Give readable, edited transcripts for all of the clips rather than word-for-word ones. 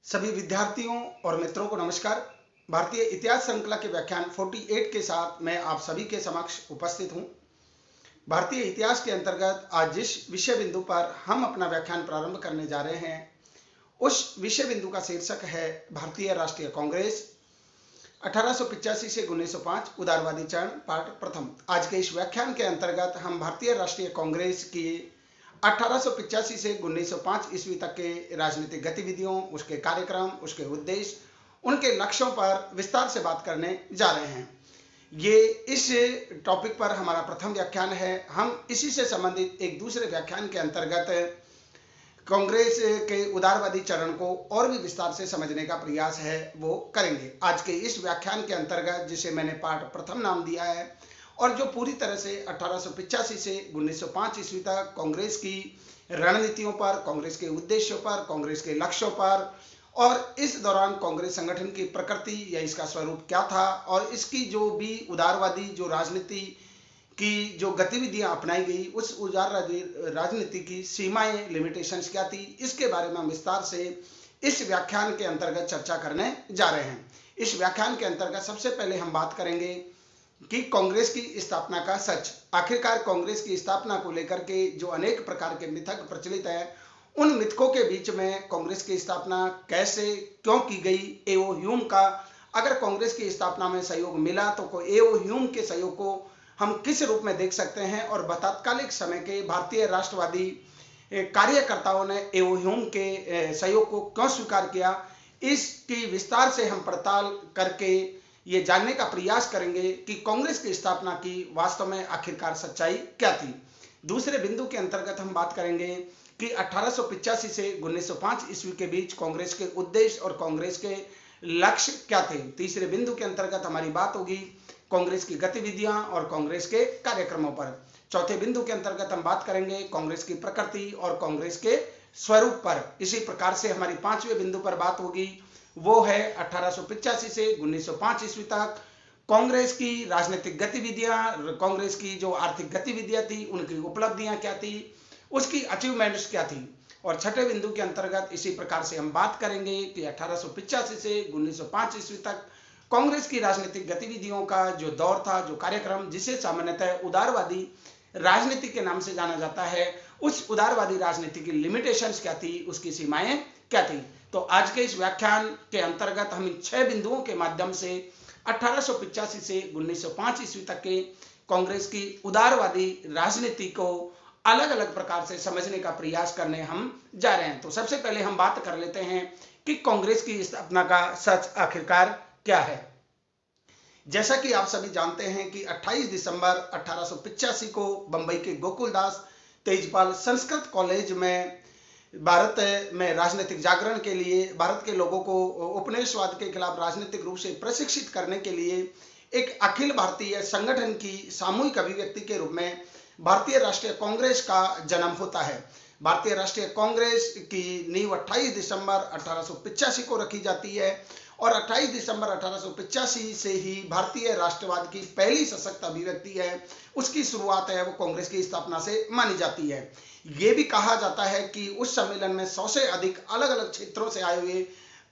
सभी विद्यार्थियों और मित्रों को नमस्कार। भारतीय इतिहास श्रृंखला के व्याख्यान 48 के साथ मैं आप सभी के समक्ष उपस्थित हूं। भारतीय इतिहास के अंतर्गत आज जिस विषय बिंदु पर हम अपना व्याख्यान प्रारंभ करने जा रहे हैं उस विषय बिंदु का शीर्षक है भारतीय राष्ट्रीय कांग्रेस 1885 से 1905 उदारवादी चरण पाठ प्रथम। आज के इस व्याख्यान के अंतर्गत हम भारतीय राष्ट्रीय कांग्रेस की 1885 से 1905 ईस्वी तक के राजनीतिक गतिविधियों, उसके कार्यक्रम, उसके उद्देश्य, उनके लक्ष्यों पर विस्तार से बात करने जा रहे हैं। ये इस टॉपिक पर हमारा प्रथम व्याख्यान है। हम इसी से संबंधित एक दूसरे व्याख्यान के अंतर्गत कांग्रेस के उदारवादी चरण को और भी विस्तार से समझने का प्रयास है वो करेंगे। आज के इस व्याख्यान के अंतर्गत जिसे मैंने पाठ प्रथम नाम दिया है और जो पूरी तरह से 1885 से 1905 ईस्वी तक कांग्रेस की रणनीतियों पर, कांग्रेस के उद्देश्यों पर, कांग्रेस के लक्ष्यों पर और इस दौरान कांग्रेस संगठन की प्रकृति या इसका स्वरूप क्या था और इसकी जो भी उदारवादी जो राजनीति की जो गतिविधियां अपनाई गई उस उदारवादी राजनीति की सीमाएं, लिमिटेशंस क्या थी, इसके बारे में हम विस्तार से इस व्याख्यान के अंतर्गत चर्चा करने जा रहे हैं। इस व्याख्यान के अंतर्गत सबसे पहले हम बात करेंगे कि कांग्रेस की स्थापना का सच। आखिरकार कांग्रेस की स्थापना को लेकर के जो अनेक प्रकार के मिथक प्रचलित है, उन मिथकों के बीच में कांग्रेस की स्थापना कैसे, क्यों की गई, एओ ह्यूम का अगर कांग्रेस की स्थापना में सहयोग मिला तो एओ ह्यूम के सहयोग को हम किस रूप में देख सकते हैं और तत्कालिक समय के भारतीय राष्ट्रवादी कार्यकर्ताओं ने एओ ह्यूम के सहयोग को क्यों स्वीकार किया, इसकी विस्तार से हम पड़ताल करके ये जानने का प्रयास करेंगे कि कांग्रेस की स्थापना की वास्तव में आखिरकार सच्चाई क्या थी। दूसरे बिंदु के अंतर्गत हम बात करेंगे कि 1885 से 1905 ईस्वी के बीच कांग्रेस के उद्देश्य और कांग्रेस के लक्ष्य क्या थे। तीसरे बिंदु के अंतर्गत हमारी बात होगी कांग्रेस की गतिविधियां और कांग्रेस के कार्यक्रमों पर। चौथे बिंदु के अंतर्गत हम बात करेंगे कांग्रेस की प्रकृति और कांग्रेस के स्वरूप पर। इसी प्रकार से हमारी पांचवें बिंदु पर बात होगी, वो है 1885 से 1905 ईस्वी तक कांग्रेस की राजनीतिक गतिविधियां, कांग्रेस की जो आर्थिक गतिविधियां थी उनकी उपलब्धियां क्या थी, उसकी अचीवमेंट्स क्या थी। और छठे बिंदु के अंतर्गत इसी प्रकार से हम बात करेंगे कि 1885 से 1905 ईस्वी तक कांग्रेस की राजनीतिक गतिविधियों का जो दौर था, जो कार्यक्रम, जिसे सामान्यतः उदारवादी राजनीति के नाम से जाना जाता है, उस उदारवादी राजनीति की लिमिटेशंस क्या थी, उसकी सीमाएं क्या थी। तो आज के इस व्याख्यान के अंतर्गत हम इन 6 बिंदुओं के माध्यम से 1885 से 1905 ईस्वी तक के कांग्रेस की उदारवादी राजनीति को अलग अलग प्रकार से समझने का प्रयास करने हम जा रहे हैं। तो सबसे पहले हम बात कर लेते हैं कि कांग्रेस की स्थापना का सच आखिरकार क्या है। जैसा कि आप सभी जानते हैं कि 28 दिसंबर 1885 को बंबई के गोकुलदास तेजपाल संस्कृत कॉलेज में भारत में राजनीतिक जागरण के लिए, भारत के लोगों को उपनिवेशवाद के खिलाफ राजनीतिक रूप से प्रशिक्षित करने के लिए एक अखिल भारतीय संगठन की सामूहिक अभिव्यक्ति के रूप में भारतीय राष्ट्रीय कांग्रेस का जन्म होता है। भारतीय राष्ट्रीय कांग्रेस की नींव 28 दिसंबर 1885 को रखी जाती है और 28 दिसंबर 1885 से ही भारतीय राष्ट्रवाद की पहली सशक्त अभिव्यक्ति है, उसकी शुरुआत है वो कांग्रेस की स्थापना से मानी जाती है। ये भी कहा जाता है कि उस सम्मेलन में 100 से अधिक अलग अलग क्षेत्रों से आए हुए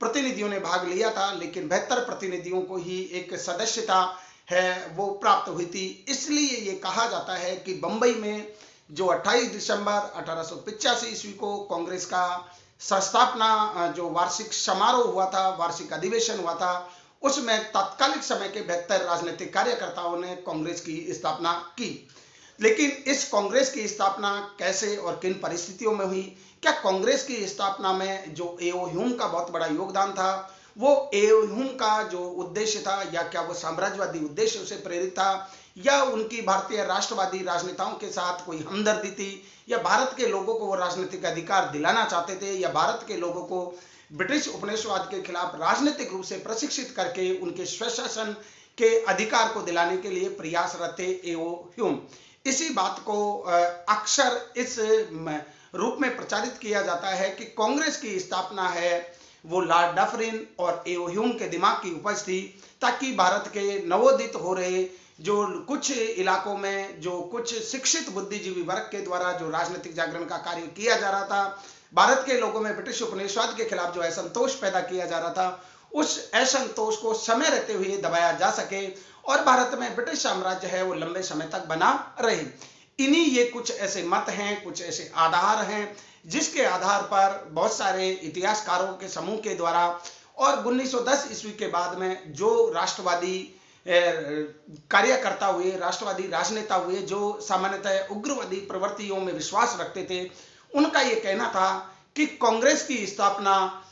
प्रतिनिधियों ने भाग लिया था, लेकिन 72 प्रतिनिधियों को ही एक सदस्यता है वो प्राप्त हुई थी। इसलिए ये कहा जाता है कि बंबई में जो 28 दिसंबर 1885 ईस्वी को कांग्रेस का संस्थापना जो वार्षिक समारोह हुआ था, वार्षिक अधिवेशन हुआ था, उसमें तत्कालिक समय के 72 राजनीतिक कार्यकर्ताओं ने कांग्रेस की स्थापना की। लेकिन इस कांग्रेस की स्थापना कैसे और किन परिस्थितियों में हुई, क्या कांग्रेस की स्थापना में जो एओ ह्यूम का बहुत बड़ा योगदान था, वो एओ ह्यूम का जो उद्देश्य था, या क्या वो साम्राज्यवादी उद्देश्यों से प्रेरित था, या उनकी भारतीय राष्ट्रवादी राजनेताओं के साथ कोई हमदर्दी थी, या भारत के लोगों को वो राजनीतिक अधिकार दिलाना चाहते थे, या भारत के लोगों को ब्रिटिश उपनिवेशवाद के खिलाफ राजनीतिक रूप से प्रशिक्षित करके उनके स्वशासन के अधिकार को दिलाने के लिए प्रयासरत थे एओ ह्यूम। इसी बात को अक्सर इस रूप में प्रचारित किया जाता है कि कांग्रेस की स्थापना है वो लॉर्ड डफरिन और एओ ह्यूम के दिमाग की उपज थी, ताकि भारत के नवोदित हो रहे जो कुछ इलाकों में जो कुछ शिक्षित बुद्धिजीवी वर्ग के द्वारा जो राजनीतिक जागरण का कार्य किया जा रहा था, भारत के लोगों में ब्रिटिश उपनिवेशवाद के खिलाफ जो असंतोष पैदा किया जा रहा था, उस असंतोष को समय रहते हुए दबाया जा सके और भारत में ब्रिटिश साम्राज्य है वो लंबे समय तक बना रहे। इन्हीं ये कुछ ऐसे मत हैं, कुछ ऐसे आधार हैं जिसके आधार पर बहुत सारे इतिहासकारों के समूह के द्वारा और 1910 ईस्वी के बाद में जो राष्ट्रवादी कार्यकर्ता हुए, राष्ट्रवादी राजनेता हुए, जो सामान्यतः उग्रवादी प्रवृत्तियों में विश्वास रखते थे, उनका यह कहना था कि कांग्रेस की स्थापना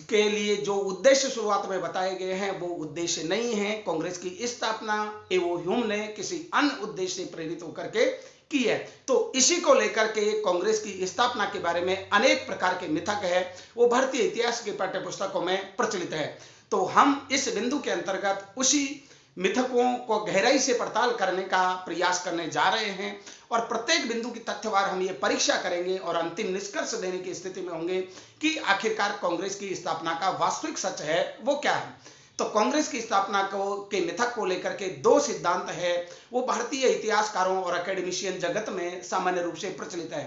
के लिए जो उद्देश्य शुरुआत में बताए गए हैं वो उद्देश्य नहीं है। कांग्रेस की स्थापना एवो ह्यूम ने किसी अन्य उद्देश्य से प्रेरित होकर के की है। तो इसी को लेकर के कांग्रेस की स्थापना के बारे में अनेक प्रकार के मिथक है, वो भारतीय इतिहास के पाठ्य पुस्तकों में प्रचलित है। तो हम इस बिंदु के अंतर्गत उसी मिथकों को गहराई से पड़ताल करने का प्रयास करने जा रहे हैं और प्रत्येक बिंदु की तथ्यवार हम ये परीक्षा करेंगे और अंतिम निष्कर्ष देने की स्थिति में होंगे कि आखिरकार कांग्रेस की स्थापना का वास्तविक सच है वो क्या है। तो कांग्रेस की स्थापना के मिथक को लेकर के दो सिद्धांत है, वो भारतीय इतिहासकारों और एकेडमिशियन जगत में सामान्य रूप से प्रचलित है।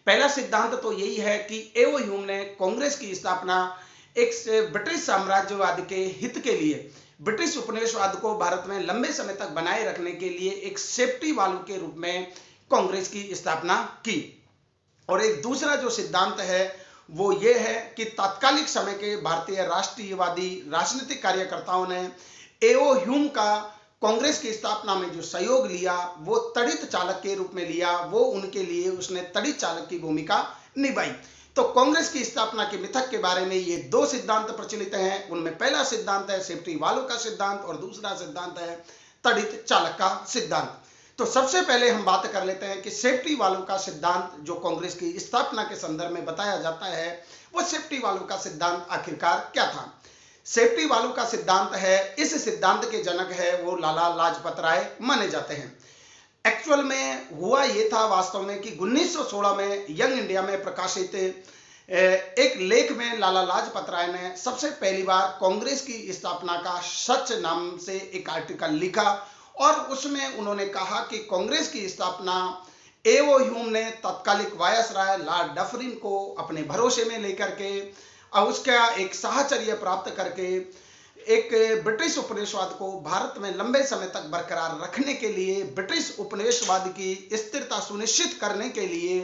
पहला सिद्धांत तो यही है कि एवो ह्यूम ने कांग्रेस की स्थापना एक ब्रिटिश साम्राज्यवाद के हित के लिए, ब्रिटिश उपनिवेशवाद को भारत में लंबे समय तक बनाए रखने के लिए एक सेफ्टी वाल्व के रूप में कांग्रेस की स्थापना की। और एक दूसरा जो सिद्धांत है वो ये है कि तात्कालिक समय के भारतीय राष्ट्रीयवादी राजनीतिक कार्यकर्ताओं ने एवो ह्यूम का कांग्रेस की स्थापना में जो सहयोग लिया वो तड़ित चालक के रूप में लिया, वो उनके लिए उसने तड़ित चालक की भूमिका निभाई। तो कांग्रेस की स्थापना के मिथक के बारे में ये दो सिद्धांत प्रचलित हैं। उनमें पहला सिद्धांत है सेफ्टी वालों का सिद्धांत और दूसरा सिद्धांत है तड़ित चालक का सिद्धांत। तो सबसे पहले हम बात कर लेते हैं कि सेफ्टी वालों का सिद्धांत जो कांग्रेस की स्थापना के संदर्भ में बताया जाता है, वो सेफ्टी वालों का सिद्धांत आखिरकार क्या था। सेफ्टी वालों का सिद्धांत है, इस सिद्धांत के जनक है वो लाला लाजपत राय माने जाते हैं। एक्चुअल में हुआ ये था वास्तव में कि 1916 में यंग इंडिया में प्रकाशित एक लेख में लाला लाजपत राय ने सबसे पहली बार कांग्रेस की स्थापना का सच नाम से एक आर्टिकल लिखा और उसमें उन्होंने कहा कि कांग्रेस की स्थापना एवो ह्यूम ने तत्कालिक वायसराय लॉर्ड डफरिन को अपने भरोसे में लेकर के और उसका एक साहचर्य प्राप्त करके एक ब्रिटिश उपनिवेशवाद को भारत में लंबे समय तक बरकरार रखने के लिए, ब्रिटिश उपनिवेशवाद की स्थिरता सुनिश्चित करने के लिए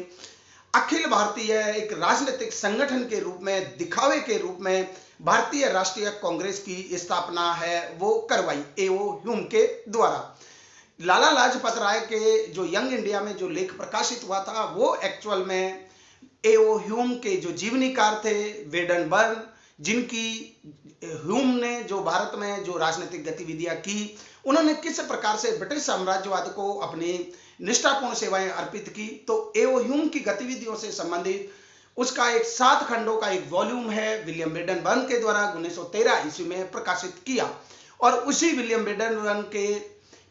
अखिल भारतीय एक राजनीतिक संगठन के रूप में, दिखावे के रूप में भारतीय राष्ट्रीय कांग्रेस की स्थापना है वो करवाई एवो ह्यूम के द्वारा। लाला लाजपत राय के जो यंग इंडिया में जो लेख प्रकाशित हुआ था वो एक्चुअल में एवो ह्यूम के जो जीवनीकार थे वेडन बर्न, जिनकी ह्यूम ने जो भारत में जो राजनीतिक गतिविधियां की, उन्होंने किस प्रकार से ब्रिटिश साम्राज्यवाद को अपनी निष्ठापूर्ण सेवाएं अर्पित की। तो एवो ह्यूम की गतिविधियों से संबंधित उसका एक 7 खंडों का एक वॉल्यूम है, विलियम बेडन बर्न के द्वारा 1913 ईस्वी में प्रकाशित किया। और उसी विलियम बेडन बर्न के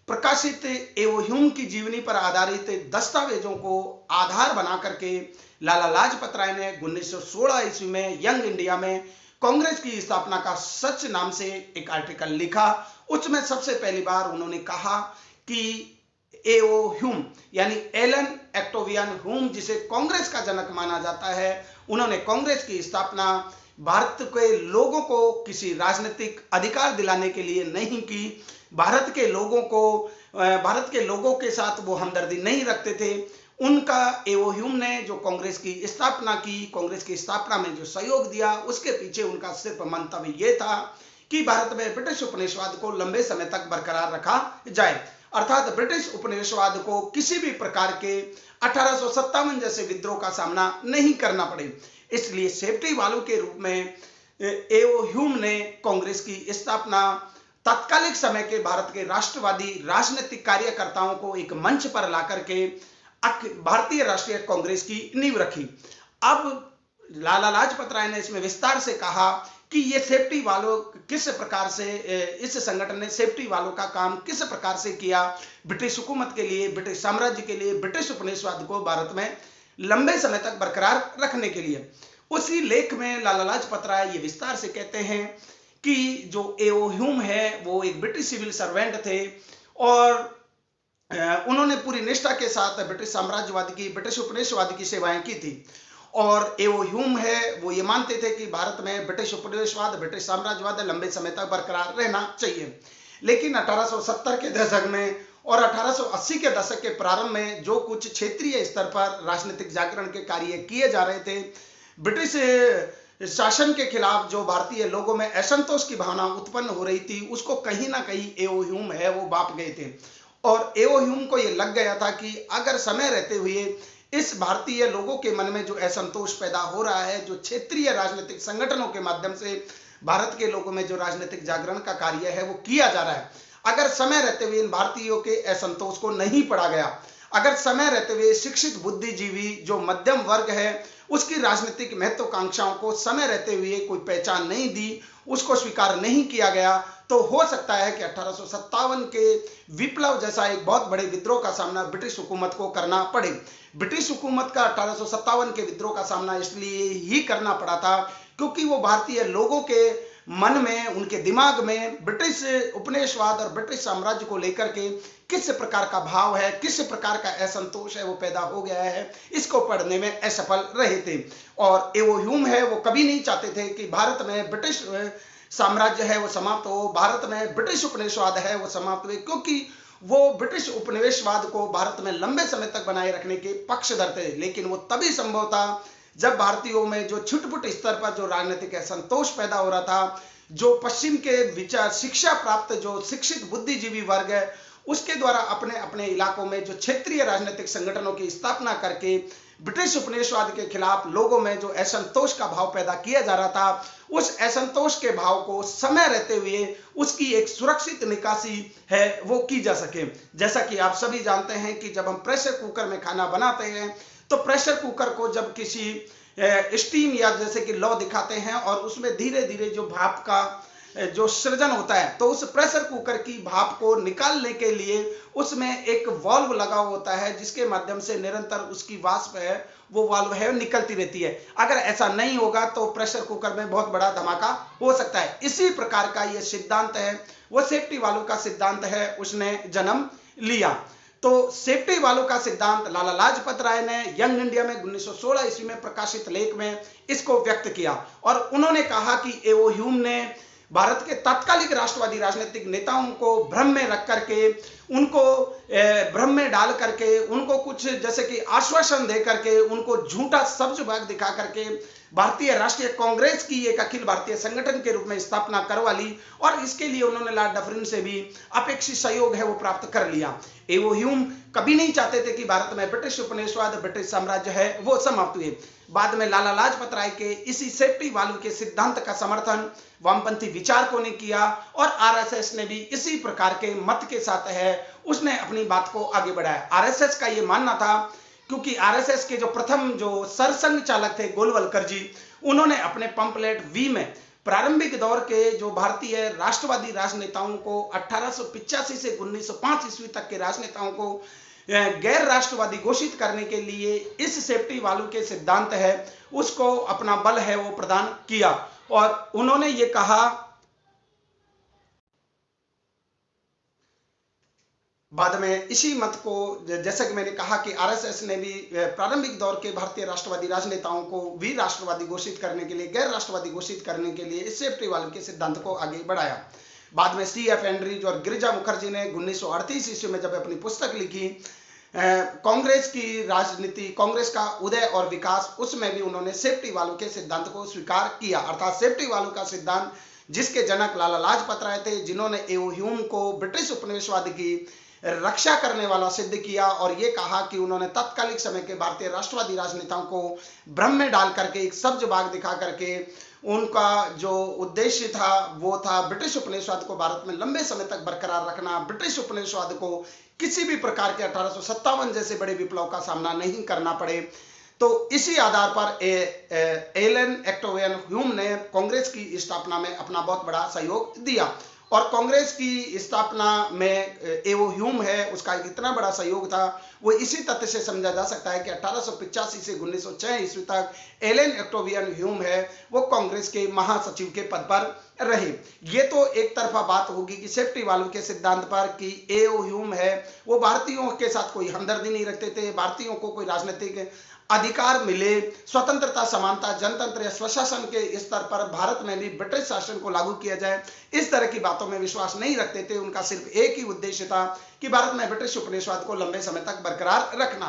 प्रकाशित एवो ह्यूम की जीवनी पर आधारित दस्तावेजों को आधार बना करके लाला लाजपत राय ने 1916 ईस्वी में यंग इंडिया में कांग्रेस की स्थापना का सच नाम से एक आर्टिकल लिखा। उसमें सबसे पहली बार उन्होंने कहा कि एवो ह्यूम यानी एलन एक्टोवियन ह्यूम, जिसे कांग्रेस का जनक माना जाता है, उन्होंने कांग्रेस की स्थापना भारत के लोगों को किसी राजनीतिक अधिकार दिलाने के लिए नहीं की। भारत के लोगों के साथ वो हमदर्दी नहीं रखते थे। उनका एवो ह्यूम ने जो कांग्रेस की स्थापना की, कांग्रेस की स्थापना में जो सहयोग दिया, उसके पीछे उनका सिर्फ मंतव्य ये था कि भारत में ब्रिटिश उपनिवेशवाद को लंबे समय तक बरकरार रखा जाए, अर्थात ब्रिटिश उपनिवेशवाद को किसी भी प्रकार के 1857 जैसे विद्रोह का सामना नहीं करना पड़े। इसलिए सेफ्टी वालों के रूप में एवो ह्यूम ने कांग्रेस की स्थापना तत्कालिक समय के भारत के राष्ट्रवादी राजनीतिक कार्यकर्ताओं को एक मंच पर लाकर के भारतीय राष्ट्रीय कांग्रेस की नींव रखी। अब लाला लाजपत राय ने इसमें विस्तार से कहा कि ये सेफ्टी वालों किस प्रकार से, इस संगठन ने सेफ्टी वालों का काम किस प्रकार से किया ब्रिटिश हुकूमत के लिए, ब्रिटिश साम्राज्य के लिए, ब्रिटिश उपनिवेशवाद को भारत में लंबे समय तक बरकरार रखने के लिए। उसी लेख में लाला लाजपत राय ये विस्तार से कहते हैं कि जो एवो ह्यूम है वो एक ब्रिटिश सिविल सर्वेंट थे और उन्होंने पूरी निष्ठा के साथ ब्रिटिश साम्राज्यवाद की, ब्रिटिश उपनिवेशवाद की सेवाएं की थी और एओ ह्यूम है वो ये मानते थे कि भारत में ब्रिटिश उपनिवेशवाद, ब्रिटिश साम्राज्यवाद लंबे समय तक बरकरार रहना चाहिए। लेकिन 1870 के दशक में और 1880 के दशक के प्रारंभ में जो कुछ क्षेत्रीय स्तर पर राजनीतिक जागरण के कार्य किए जा रहे थे, ब्रिटिश शासन के खिलाफ जो भारतीय लोगों में असंतोष की भावना उत्पन्न हो रही थी, उसको कहीं ना कहीं एओ ह्यूम है वो बाप गए थे। और एओ ह्यूम को ये लग गया था कि अगर समय रहते हुए इस भारतीय लोगों के मन में जो असंतोष पैदा हो रहा है, जो क्षेत्रीय राजनीतिक संगठनों के माध्यम से भारत के लोगों में जो राजनीतिक जागरण का कार्य है वो किया जा रहा है, अगर समय रहते हुए इन भारतीयों के असंतोष को नहीं पढ़ा गया, अगर समय रहते हुए शिक्षित बुद्धिजीवी जो मध्यम वर्ग है उसकी राजनीतिक महत्वाकांक्षाओं को समय रहते हुए कोई पहचान नहीं दी, उसको स्वीकार नहीं किया गया, तो हो सकता है कि 1857 के विप्लव जैसा एक बहुत बड़े विद्रोह का सामना ब्रिटिश हुकूमत को करना पड़े। ब्रिटिश हुकूमत का 1857 के विद्रोह का सामना इसलिए ही करना पड़ा था क्योंकि वो भारतीय लोगों के मन में, उनके दिमाग में ब्रिटिश उपनिवेशवाद और ब्रिटिश साम्राज्य को लेकर के किस प्रकार का भाव है, किस प्रकार का असंतोष है वो पैदा हो गया है, इसको पढ़ने में असफल रहे थे। और एओ ह्यूम है वो कभी नहीं चाहते थे कि भारत में ब्रिटिश साम्राज्य है वो समाप्त हो, भारत में ब्रिटिश उपनिवेशवाद है वो समाप्त हुए, क्योंकि वो ब्रिटिश उपनिवेशवाद को भारत में लंबे समय तक बनाए रखने के पक्षधर थे। लेकिन वो तभी संभव था जब भारतीयों में जो छुटपुट स्तर पर जो राजनीतिक असंतोष पैदा हो रहा था, जो पश्चिम के विचार शिक्षा प्राप्त जो शिक्षित बुद्धिजीवी वर्ग है उसके द्वारा अपने अपने इलाकों में जो क्षेत्रीय राजनीतिक संगठनों की स्थापना करके ब्रिटिश उपनिवेशवाद के खिलाफ लोगों में जो असंतोष का भाव पैदा किया जा रहा था, उस असंतोष के भाव को समय रहते हुए उसकी एक सुरक्षित निकासी है वो की जा सके। जैसा कि आप सभी जानते हैं कि जब हम प्रेशर कुकर में खाना बनाते हैं तो प्रेशर कुकर को जब किसी स्टीम या जैसे कि लौ दिखाते हैं और उसमें धीरे धीरे जो भाप का जो सृजन होता है, तो उस प्रेशर कुकर की भाप को निकालने के लिए उसमें एक वाल्व लगा होता है जिसके माध्यम से निरंतर उसकी वाष्प है वो वाल्व है निकलती रहती है। अगर ऐसा नहीं होगा तो प्रेशर कुकर में बहुत बड़ा धमाका हो सकता है। इसी प्रकार का ये सिद्धांत है वो सेफ्टी वाल्व का सिद्धांत है, उसने जन्म लिया। तो सेफ्टी वाल्व का सिद्धांत लाला लाजपत राय ने यंग इंडिया में 1916 ईस्वी में प्रकाशित लेख में इसको व्यक्त किया और उन्होंने कहा कि एओ ह्यूम ने भारत के तत्कालिक राष्ट्रवादी राजनीतिक नेताओं को भ्रम में रख करके, उनको भ्रम में डाल करके, उनको कुछ जैसे कि आश्वासन दे करके, उनको झूठा सब्ज बाग दिखा करके भारतीय राष्ट्रीय कांग्रेस की एक अखिल भारतीय संगठन के रूप में स्थापना करवा ली और इसके लिए उन्होंने लॉर्ड डफरिन से भी अपेक्षित सहयोग है वो प्राप्त कर लिया। एओ ह्यूम कभी नहीं चाहते थे कि भारत में ब्रिटिश उपनिवेशवाद, ब्रिटिश साम्राज्य है वो समाप्त हुए। बाद में लाला लाजपत राय के इसी सेफ्टी वाल्व के सिद्धांत का समर्थन वामपंथी विचारकों ने किया और आरएसएस ने भी इसी प्रकार के मत के साथ है उसने अपनी बात को आगे बढ़ाया। आरएसएस का ये मानना था, क्योंकि आरएसएस के जो प्रथम जो सरसंघ चालक थे गोलवलकर जी, उन्होंने अपने पंपलेट वी में प्रारंभिक दौर के जो भारतीय राष्ट्रवादी राजनेताओं को 1885 से 1905 ईस्वी तक के राजनेताओं को गैर राष्ट्रवादी घोषित करने के लिए इस सेफ्टी वाल्व के सिद्धांत है उसको अपना बल है वो प्रदान किया और उन्होंने ये कहा, बाद में इसी मत को जैसा कि मैंने कहा कि आरएसएस ने भी प्रारंभिक दौर के भारतीय राष्ट्रवादी राजनेताओं को भी राष्ट्रवादी घोषित करने के लिए, गैर राष्ट्रवादी घोषित करने के लिए इस सेफ्टी वाल्व के सिद्धांत को आगे बढ़ाया। बाद में सीएफ एंड्रीज और गिरिजा मुखर्जी ने 1938 ईस्वी में जब अपनी पुस्तक लिखी कांग्रेस की राजनीति, कांग्रेस का उदय और विकास, उसमें भी उन्होंने सेफ्टी वाल्व के सिद्धांत को स्वीकार किया। अर्थात सेफ्टी वाल्व का सिद्धांत जिसके जनक लाला लाजपत राय थे, जिन्होंने एओ ह्यूम को ब्रिटिश उपनिवेशवाद की रक्षा करने वाला सिद्ध किया और ये कहा कि उन्होंने तत्कालिक समय के भारतीय राष्ट्रवादी राजनेताओं को भ्रम में डाल करके, एक सब्ज बाग दिखा करके, उनका जो उद्देश्य था वो था ब्रिटिश उपनिवेशवाद को भारत में लंबे समय तक बरकरार रखना, ब्रिटिश उपनिवेशवाद को किसी भी प्रकार के 1857 जैसे बड़े विप्लव का सामना नहीं करना पड़े। तो इसी आधार पर एलन एक्टोवियन ह्यूम ने कांग्रेस की स्थापना में अपना बहुत बड़ा सहयोग दिया और कांग्रेस की स्थापना में एओ ह्यूम है उसका इतना बड़ा सहयोग था वो इसी तथ्य से समझा जा सकता है कि 1885 से 1906 ईस्वी तक एलन एक्टोवियन ह्यूम है वो कांग्रेस के महासचिव के पद पर रहे। ये तो एक तरफा बात होगी कि सेफ्टी वाल्व के सिद्धांत पर कि एओ ह्यूम है वो भारतीयोों के साथ कोई हमदर्दी नहीं रखते थे, भारतीयों को कोई राजनीतिक अधिकार मिले, स्वतंत्रता, समानता, जनतंत्र या स्वशासन के स्तर पर भारत में भी ब्रिटिश शासन को लागू किया जाए, इस तरह की बातों में विश्वास नहीं रखते थे। उनका सिर्फ एक ही उद्देश्य था कि भारत में ब्रिटिश उपनिवेशवाद को लंबे समय तक बरकरार रखना।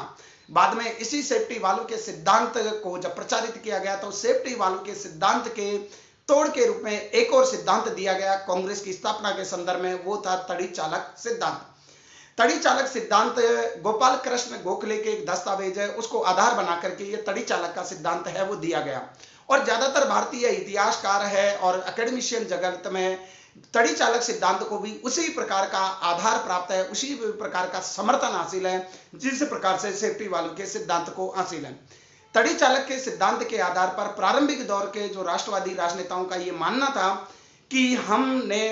बाद में इसी सेफ्टी वाल्व के सिद्धांत को जब प्रचारित किया गया तो सेफ्टी वाल्व के सिद्धांत के तोड़ के रूप में एक और सिद्धांत दिया गया कांग्रेस की स्थापना के संदर्भ में, वो था तड़ी चालक सिद्धांत। तड़ी चालक सिद्धांत गोपाल कृष्ण गोखले के एक दस्तावेज है, उसको आधार बना करके ये तड़ी चालक का सिद्धांत है वो दिया गया। और ज्यादातर भारतीय इतिहासकार है और एकेडमिशियन जगत में तड़ी चालक सिद्धांत को भी उसी प्रकार का आधार प्राप्त है, उसी प्रकार का समर्थन हासिल है जिस प्रकार से सेफ्टी वाल्व के सिद्धांत को हासिल है। तड़ी चालक के सिद्धांत के आधार पर प्रारंभिक दौर के जो राष्ट्रवादी राजनेताओं का ये मानना था कि हमने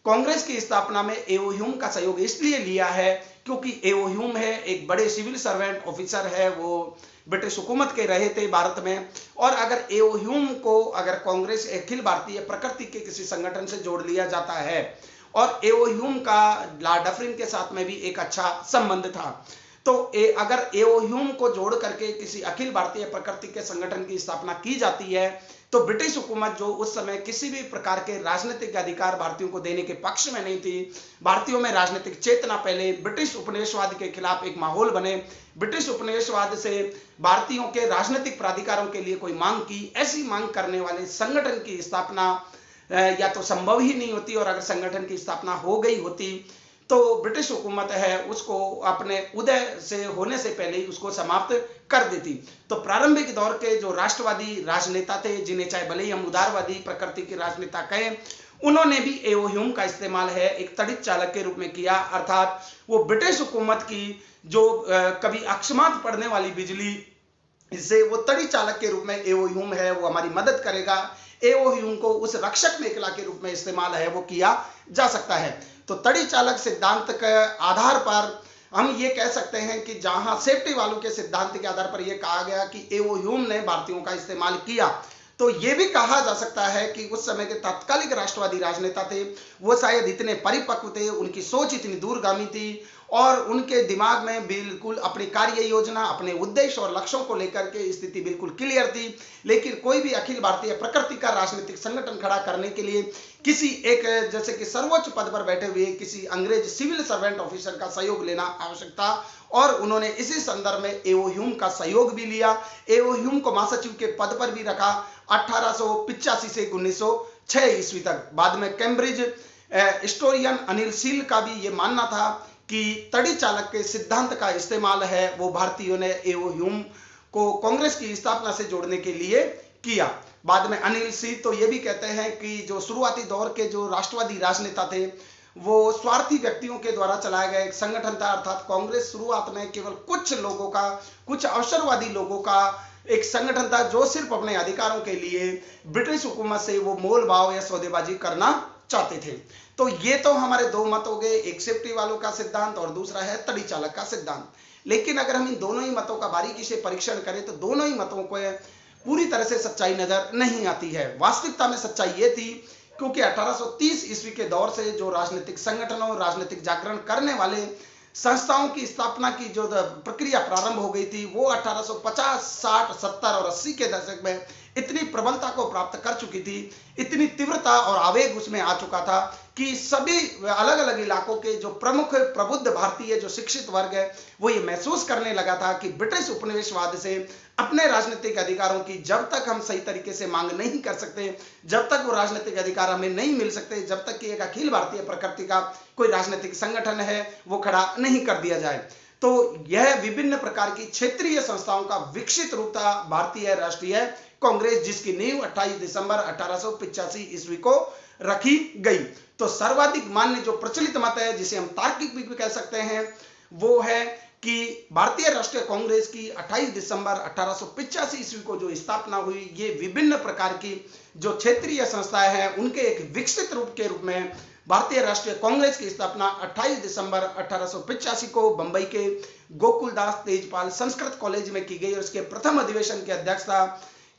कांग्रेस की स्थापना में एओ ह्यूम का सहयोग इसलिए लिया है क्योंकि एओ ह्यूम है एक बड़े सिविल सर्वेंट ऑफिसर है, वो ब्रिटिश हुकूमत के रहे थे भारत में, और अगर एओ ह्यूम को अगर कांग्रेस अखिल भारतीय प्रकृति के किसी संगठन से जोड़ लिया जाता है, और एओ ह्यूम का लॉर्ड डफरिन के साथ में भी एक अच्छा संबंध था, तो अगर एओ ह्यूम को जोड़ करके किसी अखिल भारतीय प्रकृति के संगठन की स्थापना की जाती है तो ब्रिटिश हुकूमत जो उस समय किसी भी प्रकार के राजनीतिक अधिकार भारतीयों को देने के पक्ष में नहीं थी, भारतीयों में राजनीतिक चेतना पहले, ब्रिटिश उपनिवेशवाद के खिलाफ एक माहौल बने, ब्रिटिश उपनिवेशवाद से भारतीयों के राजनीतिक प्राधिकारों के लिए कोई मांग की, ऐसी मांग करने वाले संगठन की स्थापना या तो संभव ही नहीं होती, और अगर संगठन की स्थापना हो गई होती तो ब्रिटिश हुकूमत है उसको अपने उदय से होने से पहले ही उसको समाप्त कर देती। तो प्रारंभिक दौर के जो राष्ट्रवादी राजनेता थे, जिन्हें चाहे भले ही हम उदारवादी प्रकृति के राजनेता कहें, उन्होंने भी एओ ह्यूम का इस्तेमाल है एक तड़ित चालक के रूप में किया, अर्थात वो ब्रिटिश हुकूमत की जो कभी अकस्मात पड़ने वाली बिजली, इससे वो तड़ी चालक के रूप में एओ ह्यूम है वो हमारी मदद करेगा। एओ ह्यूम को उस रक्षक मेखला के रूप में इस्तेमाल है वो किया जा सकता है। तो तड़ी चालक सिद्धांत के आधार पर हम ये कह सकते हैं कि जहां सेफ्टी वाल्व के सिद्धांत के आधार पर यह कहा गया कि एओ ह्यूम ने भारतीयों का इस्तेमाल किया, तो ये भी कहा जा सकता है कि उस समय के तात्कालिक राष्ट्रवादी राजनेता थे वो शायद इतने परिपक्व थे, उनकी सोच इतनी दूरगामी थी और उनके दिमाग में बिल्कुल अपनी कार्य योजना, अपने उद्देश्य और लक्ष्यों को लेकर के स्थिति बिल्कुल क्लियर थी। लेकिन कोई भी अखिल भारतीय प्रकृति का राजनीतिक संगठन खड़ा करने के लिए किसी एक जैसे कि सर्वोच्च पद पर बैठे हुए किसी अंग्रेज सिविल सर्वेंट ऑफिसर का सहयोग लेना आवश्यक था, और उन्होंने इसी संदर्भ में एओ ह्यूम का सहयोग भी लिया। एओ ह्यूम को महासचिव के पद पर भी रखा 1885 से 1906 ईस्वी तक। बाद में कैम्ब्रिज हिस्टोरियन अनिल सील का भी ये मानना था कि तड़ी चालक के सिद्धांत का इस्तेमाल है वो भारतीयों ने एओ ह्यूम को कांग्रेस की स्थापना से जोड़ने के लिए किया। बाद में अनिल सील तो ये भी कहते हैं कि जो शुरुआती दौर के जो राष्ट्रवादी राजनेता थे वो स्वार्थी व्यक्तियों के द्वारा चलाया गया एक संगठन था, अर्थात कांग्रेस शुरुआत में केवल कुछ लोगों का, कुछ अवसरवादी लोगों का एक संगठन था जो सिर्फ अपने अधिकारों के लिए ब्रिटिश हुकूमत से वो मोल भाव या सौदेबाजी करना चाहते थे। तो ये तो हमारे दो मत हो गए, एक सेफ्टी वालों का सिद्धांत और दूसरा है तड़ी चालक का सिद्धांत। लेकिन अगर हम इन दोनों ही मतों का बारीकी से परीक्षण करें तो दोनों ही मतों को पूरी तरह से सच्चाई नजर नहीं आती है। वास्तविकता में सच्चाई ये थी क्योंकि 1830 ईस्वी के दौर से जो राजनीतिक संगठनों, राजनीतिक जागरण करने वाले संस्थाओं की स्थापना की जो प्रक्रिया प्रारंभ हो गई थी वो 1850, 60, 70 और 80 के दशक में इतनी प्रबलता को प्राप्त कर चुकी थी, इतनी तीव्रता और आवेग उसमें आ चुका था कि सभी अलग अलग इलाकों के जो प्रमुख प्रबुद्ध भारतीय जो शिक्षित वर्ग है वो ये महसूस करने लगा था कि ब्रिटिश उपनिवेशवाद से अपने राजनीतिक अधिकारों की जब तक हम सही तरीके से मांग नहीं कर सकते, जब तक वो राजनीतिक अधिकार हमें नहीं मिल सकते, जब तक कि एक अखिल भारतीय प्रकृति का कोई राजनीतिक संगठन है वो खड़ा नहीं कर दिया जाए। तो यह विभिन्न प्रकार की क्षेत्रीय संस्थाओं का विकसित रूप था भारतीय राष्ट्रीय कांग्रेस, जिसकी नींव 28 दिसंबर 1885 ईस्वी को रखी गई। तो सर्वाधिक मान्य जो प्रचलित मत है जिसे हम तार्किक भी कह सकते हैं वो है कि भारतीय राष्ट्रीय कांग्रेस की 28 दिसंबर 1885 ईस्वी को जो स्थापना हुई, ये विभिन्न प्रकार की जो क्षेत्रीय संस्थाएं हैं उनके एक विकसित रूप के रूप में भारतीय राष्ट्रीय कांग्रेस की स्थापना 28 दिसंबर 1885 को बंबई के गोकुलदास तेजपाल संस्कृत कॉलेज में की गई और इसके प्रथम अधिवेशन की अध्यक्षता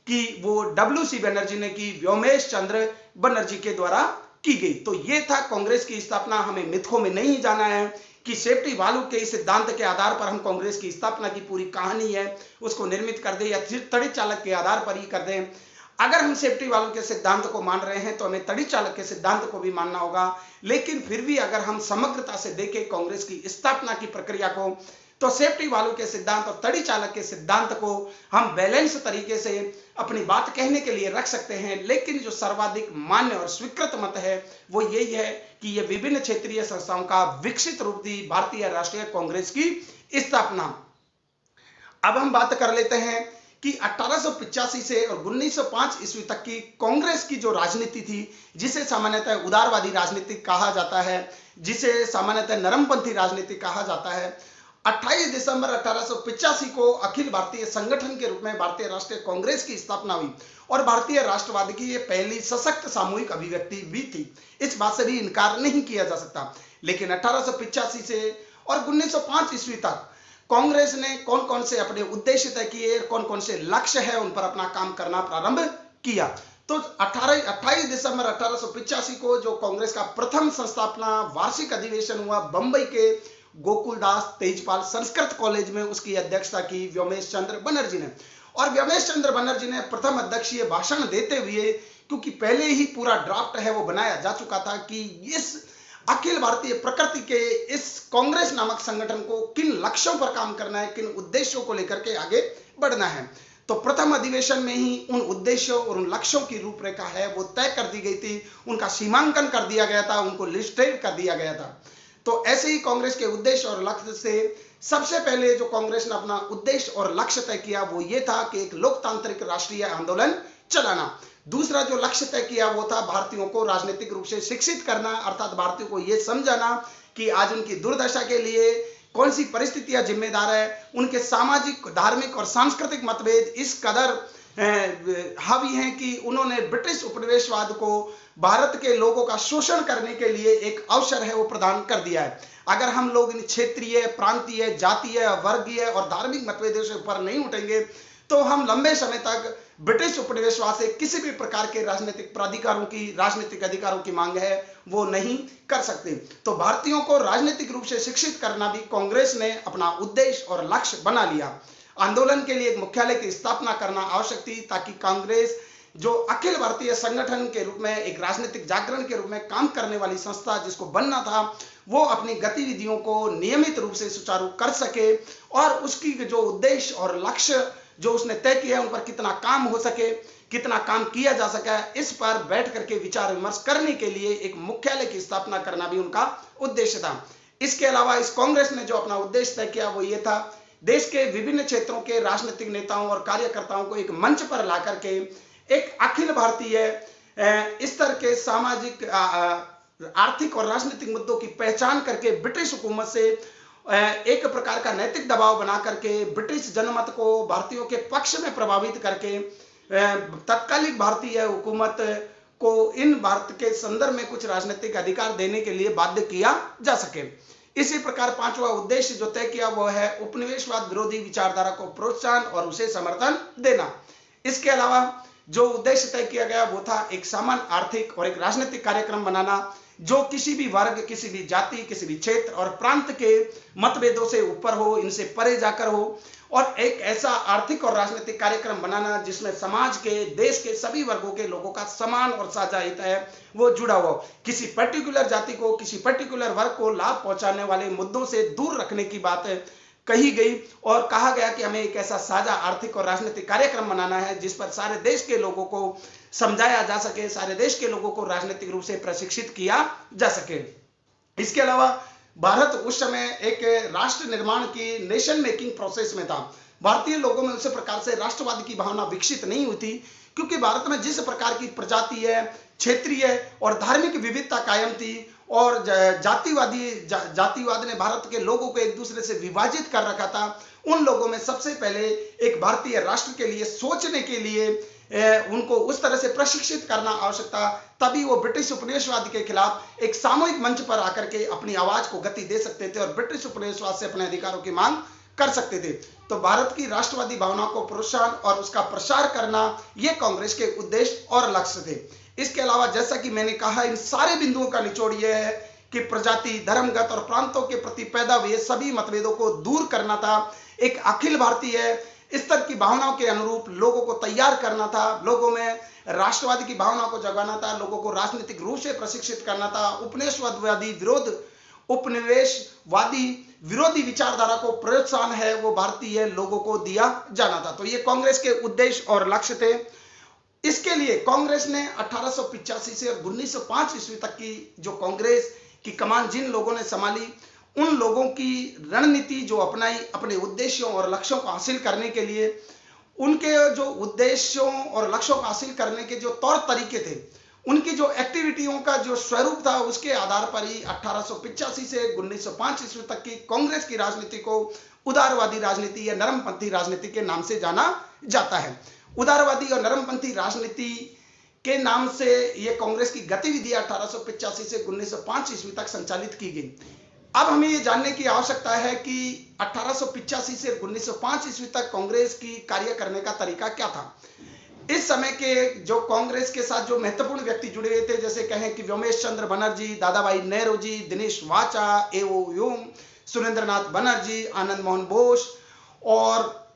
की वो डब्ल्यू सी बनर्जी ने की, व्योमेश चंद्र बनर्जी के द्वारा की गई। तो ये था कांग्रेस की स्थापना। हमें मिथकों में नहीं जाना है कि सेफ्टी वाल्व के इस सिद्धांत के आधार पर हम कांग्रेस की स्थापना की पूरी कहानी है उसको निर्मित कर दें या तड़ी चालक के आधार पर ही कर दें। अगर हम सेफ्टी वाल्व के सिद्धांत को मान रहे हैं तो हमें तड़ी चालक के सिद्धांत को भी मानना होगा। लेकिन फिर भी अगर हम समग्रता से देखें कांग्रेस की स्थापना की प्रक्रिया को, तो सेफ्टी वाल्व के सिद्धांत और तड़ी चालक के सिद्धांत को हम बैलेंस तरीके से अपनी बात कहने के लिए रख सकते हैं। लेकिन जो सर्वाधिक मान्य और स्वीकृत मत है वो यही है कि यह विभिन्न क्षेत्रीय संस्थाओं का विकसित रूप थी भारतीय राष्ट्रीय कांग्रेस की स्थापना। अब हम बात कर लेते हैं कि 1885 से और 1905 ईस्वी तक की कांग्रेस की जो राजनीति थी, जिसे सामान्यतः उदारवादी राजनीति कहा जाता है, जिसे सामान्यतः नरमपंथी राजनीति कहा जाता है। 28 दिसंबर 1885 को अखिल भारतीय संगठन के रूप में भारतीय राष्ट्रीय कांग्रेस की स्थापना हुई और भारतीय राष्ट्रवाद की ये पहली सशक्त सामूहिक अभिव्यक्ति भी थी। इस बात से भी इनकार नहीं किया जा सकता। लेकिन 1885 से और 1905 ईस्वी तक कांग्रेस ने कौन कौन से अपने उद्देश्य तय किए, कौन कौन से लक्ष्य है, उन पर अपना काम करना प्रारंभ किया। तो 28 दिसंबर 1885 को जो कांग्रेस का प्रथम संस्थापना वार्षिक अधिवेशन हुआ बंबई के गोकुलदास तेजपाल संस्कृत कॉलेज में, उसकी अध्यक्षता की व्योमेश चंद्र बनर्जी ने। और व्योमेश चंद्र बनर्जी ने प्रथम अध्यक्षीय भाषण देते हुए, क्योंकि पहले ही पूरा ड्राफ्ट है वो बनाया जा चुका था कि इस अखिल भारतीय प्रकृति के इस कांग्रेस नामक संगठन को किन लक्ष्यों पर काम करना है, किन उद्देश्यों को लेकर के आगे बढ़ना है, तो प्रथम अधिवेशन में ही उन उद्देश्यों और उन लक्ष्यों की रूपरेखा है वो तय कर दी गई थी, उनका सीमांकन कर दिया गया था, उनको लिस्टेड कर दिया गया था। तो ऐसे ही कांग्रेस के उद्देश्य और लक्ष्य से सबसे पहले जो कांग्रेस ने अपना उद्देश्य और लक्ष्य तय किया वो ये था कि एक लोकतांत्रिक राष्ट्रीय आंदोलन चलाना। दूसरा जो लक्ष्य तय किया वो था भारतीयों को राजनीतिक रूप से शिक्षित करना, अर्थात भारतीयों को ये समझाना कि आज उनकी दुर्दशा के लिए कौन सी परिस्थितियां जिम्मेदार है। उनके सामाजिक, धार्मिक और सांस्कृतिक मतभेद इस कदर हावी हैं कि उन्होंने ब्रिटिश उपनिवेशवाद को भारत के लोगों का शोषण करने के लिए एक अवसर है वो प्रदान कर दिया है। अगर हम लोग इन क्षेत्रीय, प्रांतीय, जातीय, वर्गीय और धार्मिक मतभेदों से ऊपर नहीं उठेंगे तो हम लंबे समय तक ब्रिटिश उपनिवेशवाद से किसी भी प्रकार के राजनीतिक प्राधिकारों की, राजनीतिक अधिकारों की मांग है वो नहीं कर सकते। तो भारतीयों को राजनीतिक रूप से शिक्षित करना भी कांग्रेस ने अपना उद्देश्य और लक्ष्य बना लिया। आंदोलन के लिए एक मुख्यालय की स्थापना करना आवश्यक थी ताकि कांग्रेस जो अखिल भारतीय संगठन के रूप में, एक राजनीतिक जागरण के रूप में काम करने वाली संस्था जिसको बनना था, वो अपनी गतिविधियों को नियमित रूप से सुचारू कर सके और उसकी जो उद्देश्य और लक्ष्य जो उसने तय किया उन पर कितना काम हो सके, कितना काम किया जा सके, इस पर बैठ करके विचार विमर्श करने के लिए एक मुख्यालय की स्थापना करना भी उनका उद्देश्य था। इसके अलावा इस कांग्रेस ने जो अपना उद्देश्य तय किया वो ये था, देश के विभिन्न क्षेत्रों के राजनीतिक नेताओं और कार्यकर्ताओं को एक मंच पर ला करके एक अखिल भारतीय स्तर के सामाजिक, आर्थिक और राजनीतिक मुद्दों की पहचान करके ब्रिटिश हुकूमत से एक प्रकार का नैतिक दबाव बना करके ब्रिटिश जनमत को भारतीयों के पक्ष में प्रभावित करके तत्कालिक भारतीय हुकूमत को इन भारत के संदर्भ में कुछ राजनीतिक अधिकार देने के लिए बाध्य किया जा सके। इसी प्रकार पांचवा उद्देश्य जो तय किया वो है उपनिवेशवाद विरोधी विचारधारा को प्रोत्साहन और उसे समर्थन देना। इसके अलावा जो उद्देश्य तय किया गया वो था एक समान आर्थिक और एक राजनीतिक कार्यक्रम बनाना जो किसी भी वर्ग, किसी भी जाति, किसी भी क्षेत्र और प्रांत के मतभेदों से ऊपर हो, इनसे परे जाकर हो, और एक ऐसा आर्थिक और राजनीतिक कार्यक्रम बनाना जिसमें समाज के, देश के सभी वर्गों के लोगों का समान और साझा हित है वो जुड़ा हुआ हो। किसी पर्टिकुलर जाति को, किसी पर्टिकुलर वर्ग को लाभ पहुंचाने वाले मुद्दों से दूर रखने की बात कही गई और कहा गया कि हमें एक ऐसा साझा आर्थिक और राजनीतिक कार्यक्रम बनाना है जिस पर सारे देश के लोगों को समझाया जा सके, सारे देश के लोगों को राजनीतिक रूप से प्रशिक्षित किया जा सके। इसके अलावा भारत उस समय एक राष्ट्र निर्माण की, नेशन मेकिंग प्रोसेस में था। भारतीय लोगों में उस प्रकार से राष्ट्रवाद की भावना विकसित नहीं हुई थी क्योंकि भारत में जिस प्रकार की प्रजातीय, क्षेत्रीय और धार्मिक विविधता कायम थी और जातिवाद ने भारत के लोगों को एक दूसरे से विभाजित कर रखा था। उन लोगों में सबसे पहले एक भारतीय राष्ट्र के लिए सोचने के लिए उनको उस तरह से प्रशिक्षित करना आवश्यक था, तभी वो ब्रिटिश उपनिवेशवाद के खिलाफ एक सामूहिक मंच पर आकर के अपनी आवाज को गति दे सकते थे और ब्रिटिश उपनिवेशवाद से अपने अधिकारों की मांग कर सकते थे। तो भारत की राष्ट्रवादी भावना को प्रोत्साहन और उसका प्रसार करना ये कांग्रेस के उद्देश्य और लक्ष्य थे। इसके अलावा जैसा कि मैंने कहा, इन सारे बिंदुओं का निचोड़ यह है कि प्रजाति, धर्मगत और प्रांतों के प्रति पैदा हुए सभी मतभेदों को दूर करना था। एक अखिल भारतीय स्तर की भावनाओं के अनुरूप लोगों को तैयार करना था, लोगों में राष्ट्रवाद की भावना को जगाना था, लोगों को राजनीतिक रूप से प्रशिक्षित करना था। उपनिवेशवादी विरोधी विचारधारा को प्रोत्साहन है वो भारतीय लोगों को दिया जाना था। तो ये कांग्रेस के उद्देश्य और लक्ष्य थे। इसके लिए कांग्रेस ने 1885 से 1905 ईस्वी तक की जो कांग्रेस की कमान जिन लोगों ने संभाली, उन लोगों की रणनीति जो अपनाई अपने उद्देश्यों और लक्ष्यों को हासिल करने के लिए, उनके जो उद्देश्यों और लक्ष्यों को हासिल करने के जो तौर तरीके थे, उनकी जो एक्टिविटियों का जो स्वरूप था, उसके आधार पर ही 1885 से 1905 ईस्वी तक की कांग्रेस की राजनीति को उदारवादी राजनीति या नरमपंथी राजनीति के नाम से जाना जाता है। उदारवादी और नरमपंथी राजनीति के नाम से यह कांग्रेस की गतिविधि 1885 से 1905 ईस्वी तक संचालित की गई। अब हमें यह जानने की आवश्यकता है कि 1885 से 1905 ईस्वी तक कांग्रेस की कार्य करने का तरीका क्या था। इस समय के जो कांग्रेस के साथ जो महत्वपूर्ण व्यक्ति जुड़े हुए थे, जैसे कहें कि व्योमेश चंद्र बनर्जी, दादाभाई नेहरू, दिनेश वाचा, एओ ह्यूम, सुरेंद्रनाथ बनर्जी, आनंद मोहन बोस और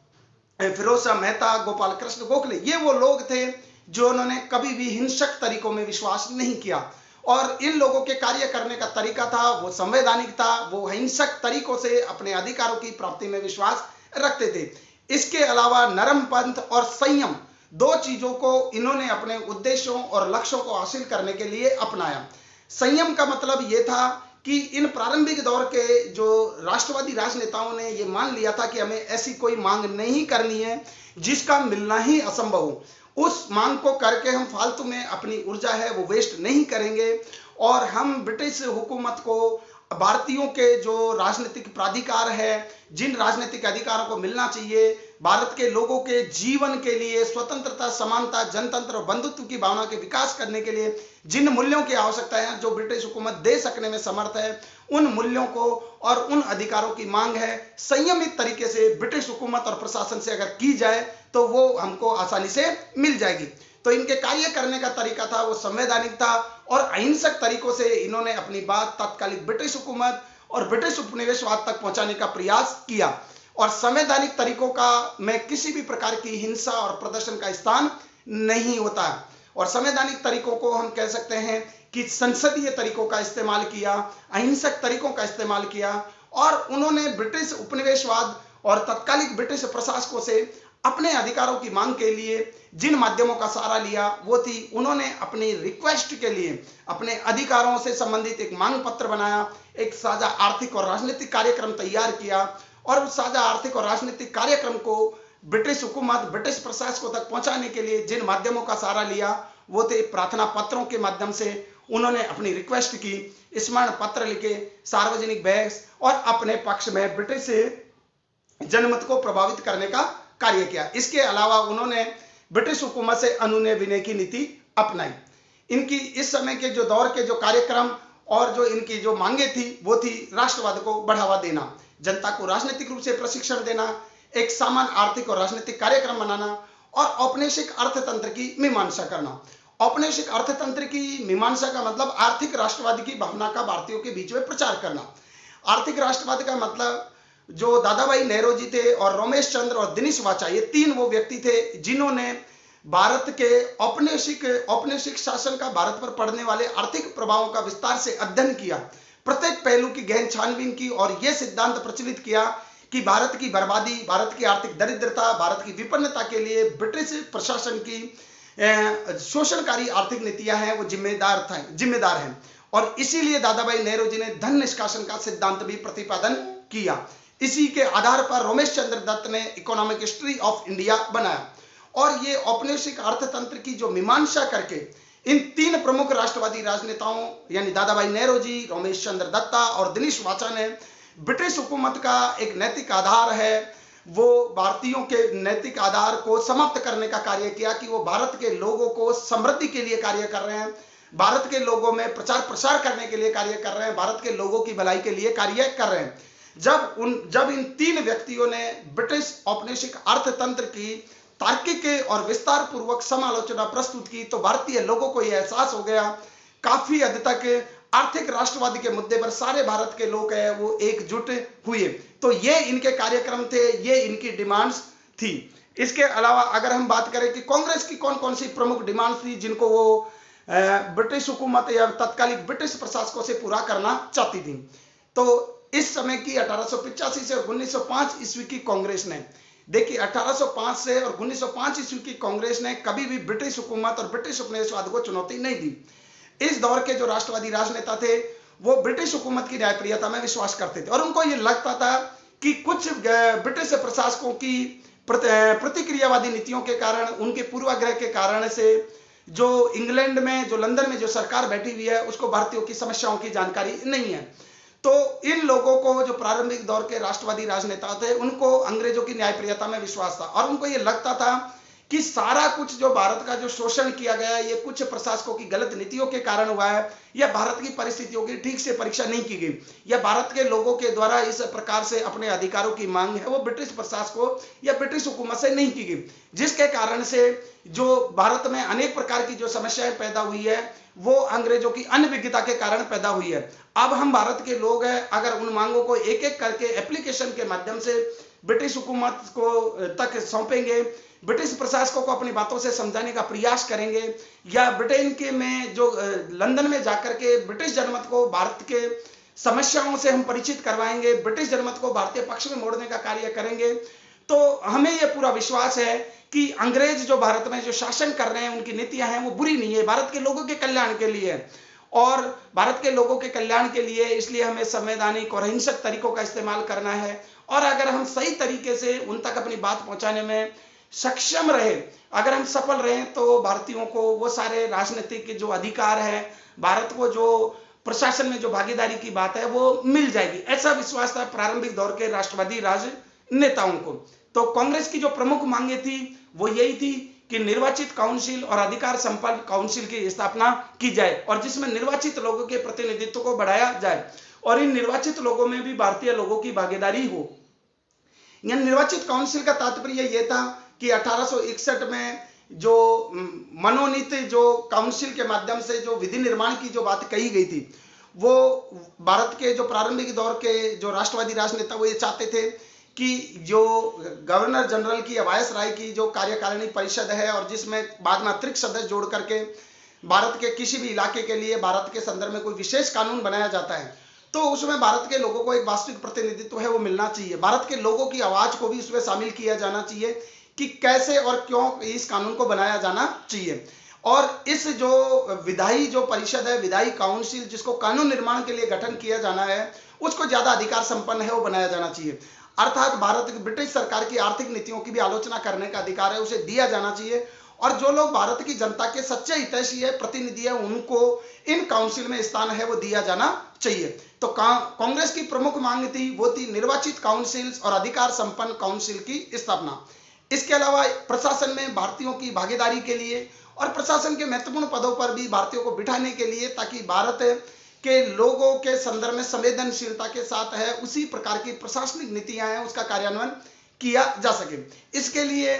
फिरोज शाह मेहता, गोपाल कृष्ण गोखले, ये वो लोग थे जो उन्होंने कभी भी हिंसक तरीकों में विश्वास नहीं किया। और इन लोगों के कार्य करने का तरीका था वो संवैधानिक था, वो हिंसक तरीकों से अपने अधिकारों की प्राप्ति में विश्वास रखते थे। इसके अलावा नरमपंथ और संयम, दो चीजों को इन्होंने अपने उद्देश्यों और लक्ष्यों को हासिल करने के लिए अपनाया। संयम का मतलब यह था कि इन प्रारंभिक दौर के जो राष्ट्रवादी राजनेताओं ने यह मान लिया था कि हमें ऐसी कोई मांग नहीं करनी है जिसका मिलना ही असंभव हो। उस मांग को करके हम फालतू में अपनी ऊर्जा है वो वेस्ट नहीं करेंगे और हम ब्रिटिश हुकूमत को भारतीयों के जो राजनीतिक प्राधिकार है, जिन राजनीतिक अधिकारों को मिलना चाहिए, भारत के लोगों के जीवन के लिए स्वतंत्रता, समानता, जनतंत्र और बंधुत्व की भावना के विकास करने के लिए जिन मूल्यों की आवश्यकता है जो ब्रिटिश हुकूमत दे सकने में समर्थ है, उन मूल्यों को और उन अधिकारों की मांग है संयमित तरीके से ब्रिटिश हुकूमत और प्रशासन से अगर की जाए तो वो हमको आसानी से मिल जाएगी। तो इनके कार्य करने का तरीका था वो संवैधानिक था और अहिंसक तरीकों से इन्होंने अपनी बात तत्कालिक ब्रिटिश हुकूमत और ब्रिटिश उपनिवेशवाद तक पहुंचाने का प्रयास किया। और संवैधानिक तरीकों का में किसी भी प्रकार की हिंसा और प्रदर्शन का स्थान नहीं होता है। और संवैधानिक तरीकों को हम कह सकते हैं कि संसदीय तरीकों का इस्तेमाल किया, अहिंसक तरीकों का इस्तेमाल किया और उन्होंने ब्रिटिश उपनिवेशवाद और तत्कालिक ब्रिटिश प्रशासकों से अपने अधिकारों की मांग के लिए जिन माध्यमों का सहारा लिया वो थी, उन्होंने अपनी रिक्वेस्ट के लिए अपने अधिकारों से संबंधित एक मांग पत्र बनाया, एक साझा आर्थिक और राजनीतिक कार्यक्रम तैयार किया और उस साझा आर्थिक और राजनीतिक कार्यक्रम को ब्रिटिश हुकूमत, ब्रिटिश प्रशासकों तक पहुंचाने के लिए जिन माध्यमों का सहारा लिया वो थे प्रार्थना पत्रों के माध्यम से उन्होंने अपनी रिक्वेस्ट की, स्मरण पत्र लिखे, सार्वजनिक बहस और अपने पक्ष में ब्रिटिश जनमत को प्रभावित करने का कार्य किया। इसके अलावा उन्होंने ब्रिटिश हुकूमत से अनुनय विनय की नीति अपनाई। इनकी इस समय के जो दौर के जो कार्यक्रम और जो इनकी जो मांगे थी वो थी राष्ट्रवाद को बढ़ावा देना, जनता को राजनीतिक रूप से प्रशिक्षण देना, एक समान आर्थिक और राजनीतिक कार्यक्रम बनाना और औपनिवेशिक अर्थतंत्र की मीमांसा करना। औपनिवेशिक अर्थतंत्र की मीमांसा का मतलब आर्थिक राष्ट्रवाद की भावना का भारतीयों के बीच में प्रचार करना। आर्थिक राष्ट्रवाद का मतलब जो दादाभाई नेहरू जी थे और रोमेश चंद्र और दिनेश वाचा, ये तीन वो व्यक्ति थे जिन्होंने भारत के औपनिवेशिक शासन का भारत पर पड़ने वाले आर्थिक प्रभावों का विस्तार से अध्ययन किया, प्रत्येक पहलू की गहन छानबीन की और यह सिद्धांत प्रचलित किया कि भारत की बर्बादी, भारत की आर्थिक दरिद्रता, भारत की विपन्नता के लिए ब्रिटिश प्रशासन की शोषणकारी आर्थिक नीतियां हैं वो जिम्मेदार हैं। और इसीलिए दादाभाई नेहरू जी ने धन निष्कासन का सिद्धांत भी प्रतिपादन किया। इसी के आधार पर रोमेश चंद्र दत्त ने इकोनॉमिक हिस्ट्री ऑफ इंडिया बनाया और ये औपनिवेशिक अर्थतंत्र की जो मीमांसा करके इन तीन प्रमुख राष्ट्रवादी राजनेताओं यानी दादाभाई नेहरू जी, रोमेश चंद्र दत्ता और दिनेश वाचा ने ब्रिटिश हुकूमत का एक नैतिक आधार है वो भारतीयों के नैतिक आधार को समाप्त करने का कार्य किया कि वो भारत के लोगों को समृद्धि के लिए कार्य कर रहे हैं, भारत के लोगों में प्रचार प्रसार करने के लिए कार्य कर रहे हैं, भारत के लोगों की भलाई के लिए कार्य कर रहे हैं। जब इन तीन व्यक्तियों ने ब्रिटिश औपनिवेशिक अर्थतंत्र की तार्किक और विस्तार पूर्वक समालोचना प्रस्तुत की तो भारतीय लोगों को यह एहसास हो गया काफी हद तक आर्थिक राष्ट्रवादी के मुद्दे पर सारे भारत के लोग हैं वो एकजुट हुए। तो ये इनके कार्यक्रम थे, ये इनकी डिमांड्स थी। इसके अलावा अगर हम बात करें कि कांग्रेस की कौन कौन सी प्रमुख डिमांड्स थी जिनको वो ब्रिटिश हुकूमत या तत्कालिक ब्रिटिश प्रशासकों से पूरा करना चाहती थी, तो इस समय की 1885 से और 1905 ईस्वी की कांग्रेस ने, देखिए 1805 से और 1905 ईस्वी की कांग्रेस ने कभी भी ब्रिटिश हुकूमत और ब्रिटिश उपनिवेशवाद को चुनौती नहीं दी। इस दौर के जो राष्ट्रवादी राजनेता थे वो ब्रिटिश हुकूमत की न्यायप्रियता में विश्वास करते थे और उनको ये लगता था कि कुछ ब्रिटिश प्रशासकों की प्रतिक्रियावादी नीतियों के कारण, उनके पूर्वाग्रह के कारण से जो इंग्लैंड में, जो लंदन में जो सरकार बैठी हुई है उसको भारतीयों की समस्याओं की जानकारी नहीं है। तो इन लोगों को, जो प्रारंभिक दौर के राष्ट्रवादी राजनेता थे, उनको अंग्रेजों की न्यायप्रियता में विश्वास था और उनको ये लगता था कि सारा कुछ जो भारत का जो शोषण किया गया है ये कुछ प्रशासकों की गलत नीतियों के कारण हुआ है, या भारत की परिस्थितियों की ठीक से परीक्षा नहीं की गई, या भारत के लोगों के द्वारा इस प्रकार से अपने अधिकारों की मांग है वो ब्रिटिश प्रशासकों या ब्रिटिश हुकूमत से नहीं की गई, जिसके कारण से जो भारत में अनेक प्रकार की जो समस्याएं पैदा हुई है वो अंग्रेजों की अनभिज्ञता के कारण पैदा हुई है। अब हम भारत के लोग हैं, अगर उन मांगों को एक एक करके एप्लीकेशन के माध्यम से ब्रिटिश हुकूमत को तक सौंपेंगे, ब्रिटिश प्रशासकों को अपनी बातों से समझाने का प्रयास करेंगे, या ब्रिटेन के में जो लंदन में जाकर के ब्रिटिश जनमत को भारत के समस्याओं से हम परिचित करवाएंगे, ब्रिटिश जनमत को भारतीय पक्ष में मोड़ने का कार्य करेंगे, तो हमें यह पूरा विश्वास है कि अंग्रेज जो भारत में जो शासन कर रहे हैं उनकी नीतियां हैं वो बुरी नहीं है, भारत के लोगों के कल्याण के लिए है और भारत के लोगों के कल्याण के लिए, इसलिए हमें संवैधानिक और अहिंसक तरीकों का इस्तेमाल करना है। और अगर हम सही तरीके से उन तक अपनी बात पहुंचाने में सक्षम रहे, अगर हम सफल रहे, तो भारतीयों को वो सारे राजनीतिक जो अधिकार है, भारत को जो प्रशासन में जो भागीदारी की बात है वो मिल जाएगी, ऐसा विश्वास था प्रारंभिक दौर के राष्ट्रवादी राजनेताओं को। तो कांग्रेस की जो प्रमुख मांगे थी वो यही थी कि निर्वाचित काउंसिल और अधिकार संपन्न काउंसिल की स्थापना की जाए और जिसमें निर्वाचित लोगों के प्रतिनिधित्व को बढ़ाया जाए और इन निर्वाचित लोगों में भी भारतीय लोगों की भागीदारी हो। यह निर्वाचित काउंसिल का तात्पर्य यह था कि 1861 में जो मनोनीत जो काउंसिल के माध्यम से जो विधि निर्माण की जो बात कही गई थी, वो भारत के जो प्रारंभिक दौर के जो राष्ट्रवादी राजनेता वो ये चाहते थे कि जो गवर्नर जनरल की या वायसराय की जो कार्यकारिणी परिषद है और जिसमें बाद में अतिरिक्त सदस्य जोड़ करके भारत के किसी भी इलाके के लिए भारत के संदर्भ में कोई विशेष कानून बनाया जाता है, तो उसमें भारत के लोगों को एक वास्तविक प्रतिनिधित्व है वो मिलना चाहिए, भारत के लोगों की आवाज को भी उसमें शामिल किया जाना चाहिए कि कैसे और क्यों इस कानून को बनाया जाना चाहिए। और इस जो विधायी जो परिषद है, विधायी काउंसिल, जिसको कानून निर्माण के लिए गठन किया जाना है, उसको ज्यादा अधिकार संपन्न है वो बनाया जाना चाहिए। अर्थात भारत की ब्रिटिश सरकार की आर्थिक नीतियों की भी आलोचना करने का अधिकार है उसे दिया जाना चाहिए और जो लोग भारत की जनता के सच्चे हितैषी है, प्रतिनिधि है, उनको इन काउंसिल में स्थान है वो दिया जाना चाहिए। तो कांग्रेस की प्रमुख मांग थी वो थी निर्वाचित काउंसिल्स और अधिकार संपन्न काउंसिल की स्थापना। इसके अलावा प्रशासन में भारतीयों की भागीदारी के लिए और प्रशासन के महत्वपूर्ण पदों पर भी भारतीयों को बिठाने के लिए, ताकि भारत के लोगों के संदर्भ में संवेदनशीलता के साथ है उसी प्रकार की प्रशासनिक नीतियां हैं उसका कार्यान्वयन किया जा सके। इसके लिए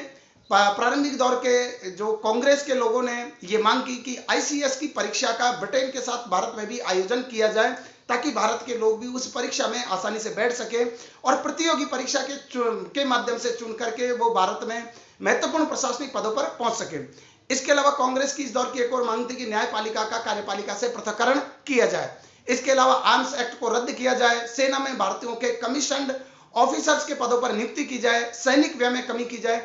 प्रारंभिक दौर के जो कांग्रेस के लोगों ने ये मांग की कि आईसीएस की परीक्षा का ब्रिटेन के साथ भारत में भी आयोजन किया जाए, ताकि भारत के लोग भी उस परीक्षा में आसानी से बैठ सके और प्रतियोगी परीक्षा के माध्यम से चुन करके वो भारत में महत्वपूर्ण प्रशासनिक पदों पर पहुंच सके। इसके अलावा कांग्रेस की इस दौर की एक और मांग थी कि न्यायपालिका का कार्यपालिका से पृथक्करण किया जाए। इसके अलावा आर्म्स एक्ट को रद्द किया जाए, सेना में भारतीयों के कमीशन्ड ऑफिसर्स के पदों पर नियुक्ति की जाए, सैनिक व्यय में कमी की जाए,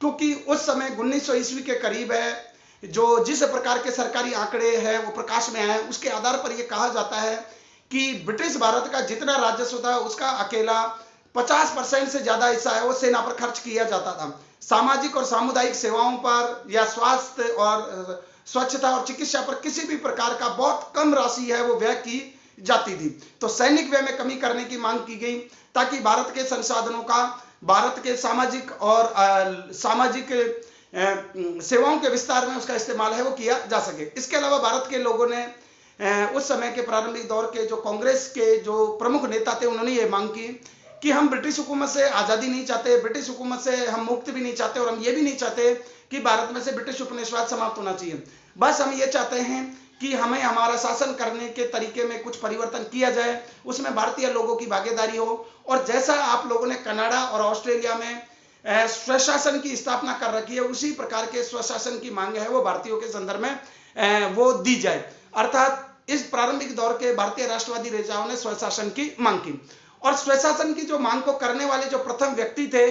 क्योंकि उस समय 1900 ईस्वी के करीब है, जो जिस प्रकार के सरकारी आंकड़े हैं वो प्रकाश में आए, उसके आधार पर यह कहा जाता है कि ब्रिटिश भारत का जितना राजस्व था उसका अकेला 50% से ज्यादा हिस्सा है वो सेना पर खर्च किया जाता था। सामाजिक और सामुदायिक सेवाओं पर या स्वास्थ्य और स्वच्छता और चिकित्सा पर किसी भी प्रकार का बहुत कम राशि है वो व्यय की जाती थी। तो सैनिक व्यय में कमी करने की मांग की गई ताकि भारत के संसाधनों का भारत के सामाजिक और सामाजिक सेवाओं के विस्तार में उसका इस्तेमाल है वो किया जा सके। इसके अलावा भारत के लोगों ने उस समय के प्रारंभिक दौर के जो कांग्रेस के जो प्रमुख नेता थे उन्होंने ये मांग की कि हम ब्रिटिश हुकूमत से आज़ादी नहीं चाहते, ब्रिटिश हुकूमत से हम मुक्ति भी नहीं चाहते, और हम ये भी नहीं चाहते कि भारत में से ब्रिटिश उपनिवेशवाद समाप्त होना चाहिए। बस हम ये चाहते हैं कि हमें हमारा शासन करने के तरीके में कुछ परिवर्तन किया जाए, उसमें भारतीय लोगों की भागीदारी हो, और जैसा आप लोगों ने कनाडा और ऑस्ट्रेलिया में स्वशासन की स्थापना कर रखी है, उसी प्रकार के स्वशासन की मांग है वो भारतीयों के संदर्भ में वो दी जाए। अर्थात इस प्रारंभिक दौर के भारतीय राष्ट्रवादी नेताओं ने स्वशासन की मांग की, और स्वशासन की जो मांग को करने वाले जो प्रथम व्यक्ति थे,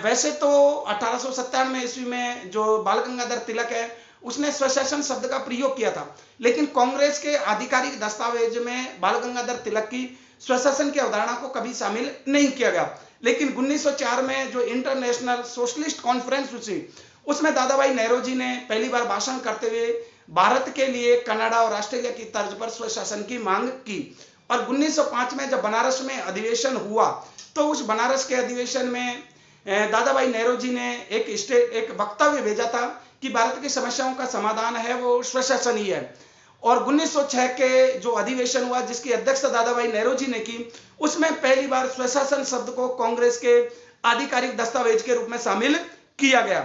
वैसे तो 1897 ईस्वी में जो बाल गंगाधर तिलक है, उसने स्वशासन शब्द का प्रयोग किया था, लेकिन कांग्रेस के आधिकारिक दस्तावेज में बाल गंगाधर तिलक की स्वशासन की अवधारणा को कभी शामिल नहीं किया गया। लेकिन 1904 में जो इंटरनेशनल सोशलिस्ट कॉन्फ्रेंस हुई, उसमें दादा भाई नेहरू ने पहली बार भाषण करते हुए भारत के लिए कनाडा और ऑस्ट्रेलिया की तर्ज पर स्वशासन की मांग की। और 1905 में जब बनारस में अधिवेशन हुआ, तो उस बनारस के अधिवेशन में दादा भाई नेहरू ने एक वक्तव्य भेजा था कि भारत की समस्याओं का समाधान है वो स्वशासन ही है। और 1906 के जो अधिवेशन हुआ, जिसकी अध्यक्षता दादा भाई नेहरू ने की, उसमें पहली बार स्वशासन शब्द को कांग्रेस के आधिकारिक दस्तावेज के रूप में शामिल किया गया।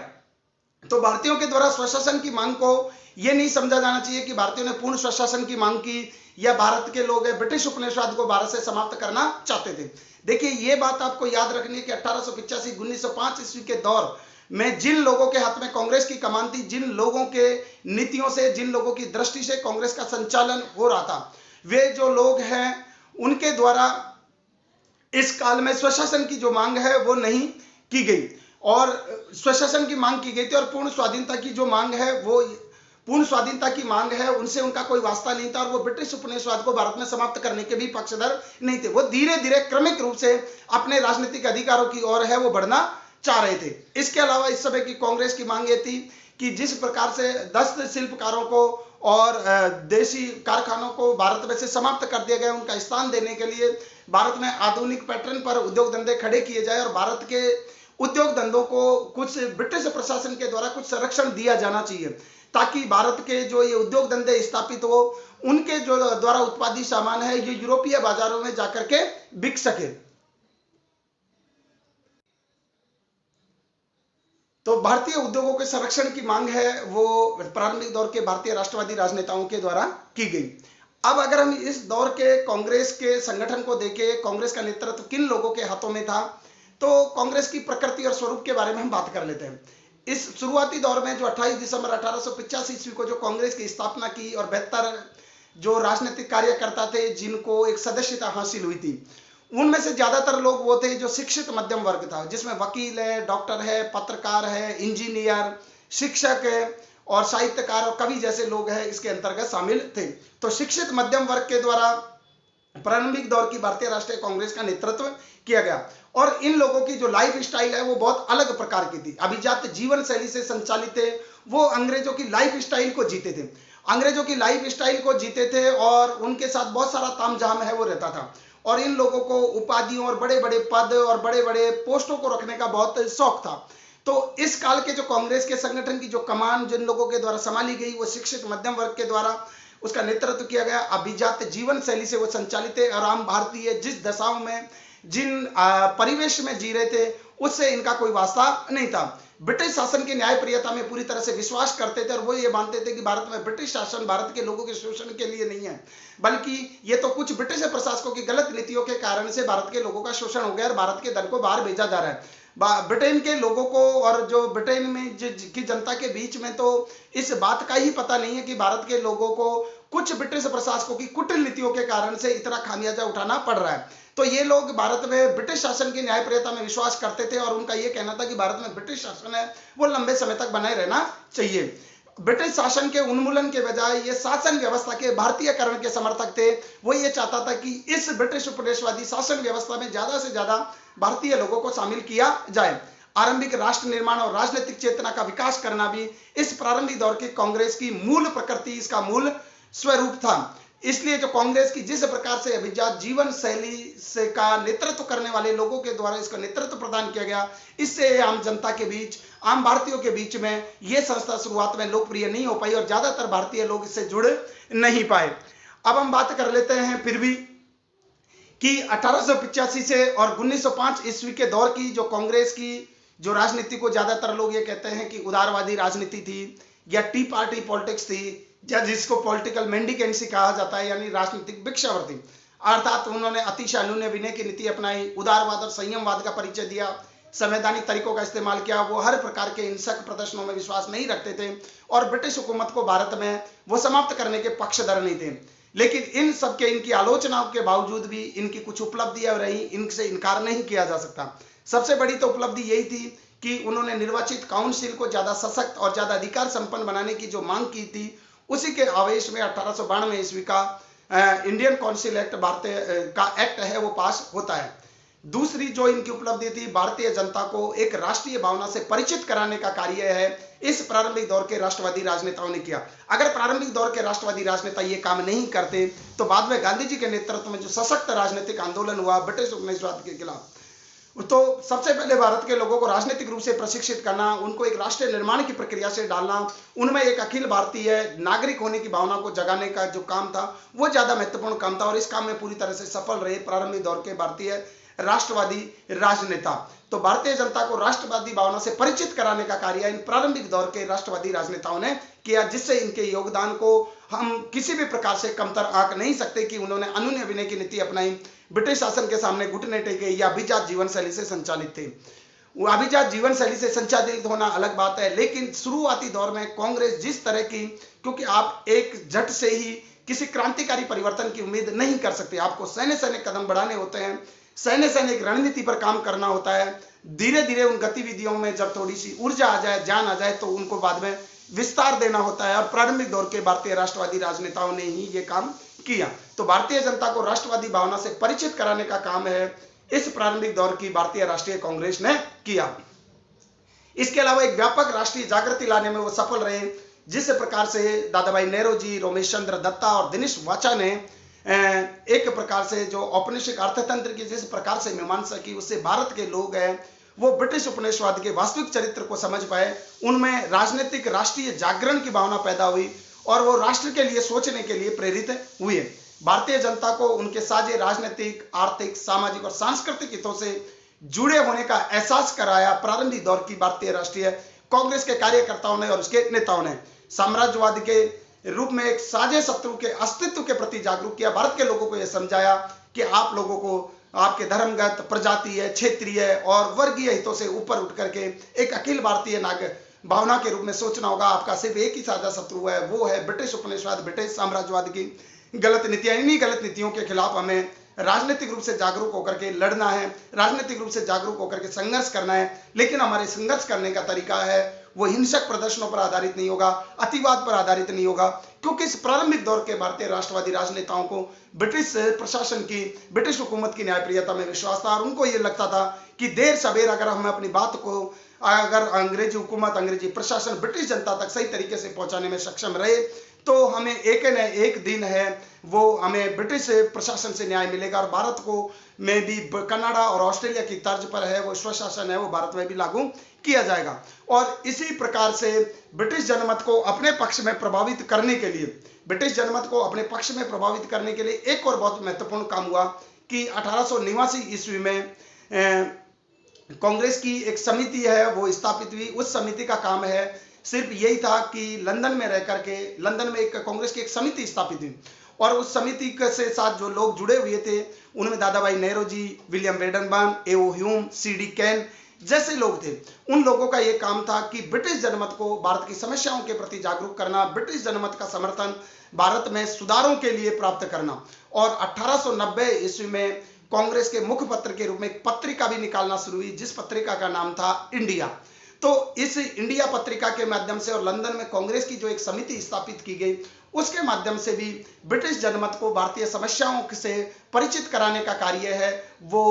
तो भारतीयों के द्वारा स्वशासन की मांग को यह नहीं समझा जाना चाहिए कि भारतीयों ने पूर्ण स्वशासन की मांग की, या भारत के लोग ब्रिटिश उपनिवेशवाद को भारत से समाप्त करना चाहते थे। देखिए, ये बात आपको याद रखनी है कि 1885-1905 ईस्वी के दौर में जिन लोगों के हाथ में कांग्रेस की कमान थी, जिन लोगों के नीतियों से, जिन लोगों की दृष्टि से कांग्रेस का संचालन हो रहा था, वे जो लोग हैं, उनके द्वारा इस काल में स्वशासन की जो मांग है वो नहीं की गई, और स्वशासन की मांग की गई थी, और पूर्ण स्वाधीनता की जो मांग है वो पूर्ण स्वाधीनता की मांग है, उनसे उनका कोई वास्ता नहीं था, और वो ब्रिटिश उपनिवेशवाद को भारत में समाप्त करने के भी पक्षधर नहीं थे। वो धीरे धीरे क्रमिक रूप से अपने राजनीतिक अधिकारों की ओर है वो बढ़ना चाह रहे थे। इसके अलावा इस समय की कांग्रेस की मांग ये थी कि जिस प्रकार से दस्त शिल्पकारों को और देसी कारखानों को भारत में से समाप्त कर दिया गया, उनका स्थान देने के लिए भारत में आधुनिक पैटर्न पर उद्योग धंधे खड़े किए जाए, और भारत के उद्योग धंधों को कुछ ब्रिटिश प्रशासन के द्वारा कुछ संरक्षण दिया जाना चाहिए, ताकि भारत के जो ये उद्योग धंधे स्थापित हो, उनके जो द्वारा उत्पादित सामान है ये यूरोपीय बाजारों में जाकर के बिक सके। तो भारतीय उद्योगों के संरक्षण की मांग है वो प्रारंभिक दौर के भारतीय राष्ट्रवादी राजनेताओं के द्वारा की गई। अब अगर हम इस दौर के कांग्रेस के संगठन को देखें, कांग्रेस का नेतृत्व किन लोगों के हाथों में था, तो कांग्रेस की प्रकृति और स्वरूप के बारे में हम बात कर लेते हैं। इस शुरुआती दौर में जो 28 दिसंबर 1885 ईस्वी को जो कांग्रेस की स्थापना की, और 72 जो राजनीतिक कार्यकर्ता थे जिनको एक सदस्यता हासिल हुई थी, उनमें से ज्यादातर लोग वो थे जो शिक्षित मध्यम वर्ग था, जिसमें वकील है, डॉक्टर है, पत्रकार है, इंजीनियर, शिक्षक है, और साहित्यकार और कवि जैसे लोग हैं इसके अंतर्गत शामिल थे। तो शिक्षित मध्यम वर्ग के द्वारा प्रारंभिक दौर की भारतीय राष्ट्रीय कांग्रेस का नेतृत्व किया गया, और इन लोगों की जो लाइफ स्टाइल है वो बहुत अलग प्रकार की थी, अभिजात जीवन शैली से संचालित थे। वो अंग्रेजों की लाइफ स्टाइल को जीते थे, अंग्रेजों की लाइफ स्टाइल को जीते थे, और उनके साथ बहुत सारा तामझाम है वो रहता था, और इन लोगों को उपाधियों और बड़े बड़े पद और बड़े बड़े पोस्टों को रखने का बहुत शौक था। तो इस काल के जो कांग्रेस के संगठन की जो कमान जिन लोगों के द्वारा संभाली गई, वो शिक्षित मध्यम वर्ग के द्वारा उसका नेतृत्व किया गया। अभिजात जीवन शैली से वो संचालित है, और आम भारतीय जिस दशाओं में, जिन परिवेश में जी रहे थे, उससे इनका कोई वास्ता नहीं था। ब्रिटिश शासन की न्यायप्रियता में पूरी तरह से विश्वास करते थे, और वो ये मानते थे कि भारत में ब्रिटिश शासन भारत के लोगों के शोषण के लिए नहीं है, बल्कि ये तो कुछ ब्रिटिश प्रशासकों की गलत नीतियों के कारण से भारत के लोगों का शोषण हो गया, और भारत के धन को बाहर भेजा जा रहा है। ब्रिटेन के लोगों को और जो ब्रिटेन में की जनता के बीच में तो इस बात का ही पता नहीं है कि भारत के लोगों को कुछ ब्रिटिश प्रशासकों की कुटिल नीतियों के कारण से इतना खामियाजा उठाना पड़ रहा है। तो ये लोग भारत में ब्रिटिश शासन की न्यायप्रियता में विश्वास करते थे, और उनका ये कहना था कि भारत में ब्रिटिश शासन है वो लंबे समय तक बनाए रहना चाहिए। ब्रिटिश शासन के उन्मूलन के बजाय ये शासन व्यवस्था के भारतीयकरण के समर्थक थे। वो ये चाहता था कि इस ब्रिटिश उपनिवेशवादी शासन व्यवस्था में ज्यादा से ज्यादा भारतीय लोगों को शामिल किया जाए। आरंभिक राष्ट्र निर्माण और राजनीतिक चेतना का विकास करना भी इस प्रारंभिक दौर की कांग्रेस की मूल प्रकृति, इसका मूल स्वरूप था। इसलिए जो कांग्रेस की जिस प्रकार से अभिजात जीवन शैली से का नेतृत्व करने वाले लोगों के द्वारा इसका नेतृत्व प्रदान किया गया, इससे आम जनता के बीच, आम भारतीयों के बीच में यह संस्था शुरुआत में लोकप्रिय नहीं हो पाई, और ज्यादातर भारतीय लोग इससे जुड़ नहीं पाए। अब हम बात कर लेते हैं फिर भी कि 1885 से और 1905 ईस्वी के दौर की जो कांग्रेस की जो राजनीति को ज्यादातर लोग ये कहते हैं कि उदारवादी राजनीति थी या टी पार्टी पॉलिटिक्स थी, या जिसको पॉलिटिकल मेंडिकेंसी कहा जाता है, यानी राजनीतिक भिक्षावृत्ति। अर्थात उन्होंने अतिशय अनुनय विनय की नीति अपनाई, उदारवाद और संयमवाद का परिचय दिया, संवैधानिक तरीकों का इस्तेमाल किया। वो हर प्रकार के हिंसक प्रदर्शनों में विश्वास नहीं रखते थे और ब्रिटिश हुकूमत को भारत में वो समाप्त करने के पक्षधर नहीं थे। लेकिन इन सबके इनकी आलोचनाओं के बावजूद भी इनकी कुछ उपलब्धियां रही, इनसे इनकार नहीं किया जा सकता। सबसे बड़ी तो उपलब्धि यही थी कि उन्होंने निर्वाचित काउंसिल को ज्यादा सशक्त और ज्यादा अधिकार संपन्न बनाने की जो मांग की थी, उसी के आवेश में 1892 ईस्वी का इंडियन काउंसिल एक्ट, भारतीय का एक्ट है, वो पास होता है। दूसरी जो इनकी उपलब्धि थी, भारतीय जनता को एक राष्ट्रीय भावना से परिचित कराने का कार्य है इस प्रारंभिक दौर के राष्ट्रवादी राजनेताओं ने किया। अगर प्रारंभिक दौर के राष्ट्रवादी राजनेता ये काम नहीं करते तो बाद में गांधी जी के नेतृत्व में जो सशक्त राजनीतिक आंदोलन हुआ ब्रिटिश उपनिवेशवाद के खिलाफ, तो सबसे पहले भारत के लोगों को राजनीतिक रूप से प्रशिक्षित करना, उनको एक राष्ट्रीय निर्माण की प्रक्रिया से डालना, उनमें एक अखिल भारतीय नागरिक होने की भावना को जगाने का जो काम था वो ज्यादा महत्वपूर्ण काम था और इस काम में पूरी तरह से सफल रहे प्रारंभिक दौर के भारतीय राष्ट्रवादी राजनेता। तो भारतीय जनता को राष्ट्रवादी भावना से परिचित कराने का कार्य इन प्रारंभिक दौर के राष्ट्रवादी राजनेताओं ने किया, जिससे इनके योगदान को हम किसी भी प्रकार से कमतर आंक नहीं सकते कि उन्होंने अनुनय विनय की नीति अपनाई, ब्रिटिश शासन के सामने घुटने टेके या अभिजात जीवन शैली से संचालित थे। वो अभिजात जीवन शैली से संचालित होना अलग बात है, लेकिन शुरुआती दौर में कांग्रेस जिस तरह की, क्योंकि आप एक झट से ही किसी क्रांतिकारी परिवर्तन की उम्मीद नहीं कर सकते, आपको सैन्य कदम बढ़ाने होते हैं, सैन्य रणनीति पर काम करना होता है। धीरे धीरे उन गतिविधियों में जब थोड़ी सी ऊर्जा आ जाए, जान आ जाए, तो उनको बाद में विस्तार देना होता है और प्रारंभिक दौर के भारतीय राष्ट्रवादी राजनेताओं ने ही ये काम किया। तो भारतीय जनता को राष्ट्रवादी भावना से परिचित कराने का काम है इस प्रारंभिक दौर की भारतीय राष्ट्रीय कांग्रेस ने किया। इसके अलावा एक व्यापक राष्ट्रीय जागृति लाने में वो सफल रहे, जिस प्रकार से दादा भाई नेहरू, रमेश चंद्र दत्ता और दिनेश वाचा ने एक प्रकार से जो औपनिवेशिक अर्थतंत्र की जिस प्रकार से मीमांसा की, उससे भारत के लोग हैं वो ब्रिटिश उपनिवेशवाद के वास्तविक चरित्र को समझ पाए, उनमें राजनीतिक राष्ट्रीय जागरण की भावना पैदा हुई और वो राष्ट्र के लिए सोचने के लिए प्रेरित हुए। भारतीय जनता को उनके साझे राजनीतिक, आर्थिक, सामाजिक और सांस्कृतिक हितों से जुड़े होने का एहसास कराया प्रारंभिक दौर की भारतीय राष्ट्रीय कांग्रेस के कार्यकर्ताओं ने और उसके नेताओं ने। साम्राज्यवाद के रूप में एक साझे शत्रु के अस्तित्व के प्रति जागरूक किया, भारत के लोगों को यह समझाया कि आप लोगों को आपके धर्मगत, प्रजातीय, क्षेत्रीय और वर्गीय हितों से ऊपर उठ करके एक अखिल भारतीय नागरिक भावना के रूप में सोचना होगा। आपका सिर्फ एक ही साझा शत्रु है, वो है ब्रिटिश उपनिवेशवाद, ब्रिटिश साम्राज्यवाद की गलत नीतियां। इन्हीं गलत नीतियों के खिलाफ हमें राजनीतिक रूप से जागरूक होकर के लड़ना है, राजनीतिक रूप से जागरूक होकर के संघर्ष करना है, लेकिन हमारे संघर्ष करने का तरीका है वो हिंसक प्रदर्शनों पर आधारित नहीं होगा, अतिवाद पर आधारित नहीं होगा, क्योंकि इस प्रारंभिक दौर के भारतीय राष्ट्रवादी राजनेताओं को ब्रिटिश प्रशासन की, ब्रिटिश हुकूमत की न्यायप्रियता में विश्वास था और उनको ये लगता था कि देर सवेर अगर हम अपनी बात को, अगर अंग्रेजी हुकूमत, अंग्रेजी प्रशासन ब्रिटिश जनता तक सही तरीके से पहुंचाने में सक्षम रहे तो हमें एक न एक दिन है वो हमें ब्रिटिश प्रशासन से न्याय मिलेगा और भारत को में भी कनाडा और ऑस्ट्रेलिया की तर्ज पर है वो स्वशासन है वो भारत में भी लागू किया जाएगा। और इसी प्रकार से ब्रिटिश जनमत को अपने पक्ष में प्रभावित करने के लिए, ब्रिटिश जनमत को अपने पक्ष में प्रभावित करने के लिए एक और बहुत महत्वपूर्ण काम हुआ कि 1889 ईस्वी में कांग्रेस की एक समिति है वो स्थापित हुई। उस समिति का काम है सिर्फ यही था कि लंदन में रह करके, लंदन में एक कांग्रेस की एक समिति स्थापित हुई और उस समिति के साथ जो लोग जुड़े हुए थे उनमें Dadabhai Nehru ji, William Wedderburn, A O. Hume, C D. Cain जैसे लोग थे। उन लोगों का यह काम था कि ब्रिटिश जनमत को भारत की समस्याओं के प्रति जागरूक करना, ब्रिटिश जनमत का समर्थन भारत में सुधारों के लिए प्राप्त करना। और 1890 ईस्वी में कांग्रेस के मुखपत्र के रूप में एक पत्रिका भी निकालना शुरू हुई, जिस पत्रिका का नाम था इंडिया। तो इस इंडिया पत्रिका के माध्यम से और लंदन में कांग्रेस की जो एक समिति स्थापित की गई उसके माध्यम से भी ब्रिटिश जनमत को भारतीय समस्याओं से परिचित कराने का कार्य है वो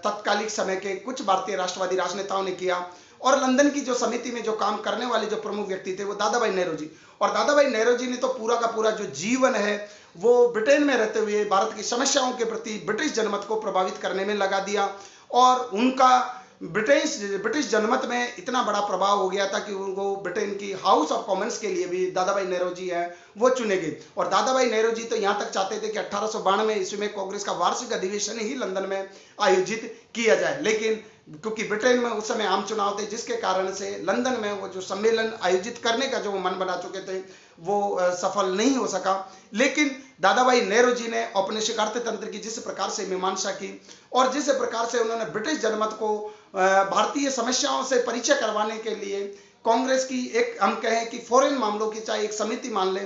तत्कालिक समय के कुछ भारतीय राष्ट्रवादी राजनेताओं ने किया। और लंदन की जो समिति में जो काम करने वाले जो प्रमुख व्यक्ति थे वो दादा भाई नेहरू जी, और दादा भाई नेहरू जी ने तो पूरा का पूरा जो जीवन है वो ब्रिटेन में रहते हुए भारत की समस्याओं के प्रति ब्रिटिश जनमत को प्रभावित करने में लगा दिया। और उनका ब्रिटिश जनमत में इतना बड़ा प्रभाव हो गया था कि उनको ब्रिटेन की हाउस ऑफ कॉमन्स के लिए भी दादाभाई नेहरूजी हैं वो चुने गए। और दादाभाई नेहरूजी तो यहाँ तक चाहते थे कि 1892 ईस्वी में कांग्रेस का वार्षिक अधिवेशन ही लंदन में आयोजित किया जाए, लेकिन क्योंकि ब्रिटेन में उस समय आम चुनाव थे, जिसके कारण से लंदन में वो जो सम्मेलन आयोजित करने का जो मन बना चुके थे वो सफल नहीं हो सका। लेकिन दादाभाई नेहरू जी ने औपनिवेशिक अर्थतंत्र की जिस प्रकार से मीमांसा की और जिस प्रकार से उन्होंने ब्रिटिश जनमत को भारतीय समस्याओं से परिचय करवाने के लिए कांग्रेस की एक, हम कहें कि फॉरेन मामलों की चाहे एक समिति मान ले,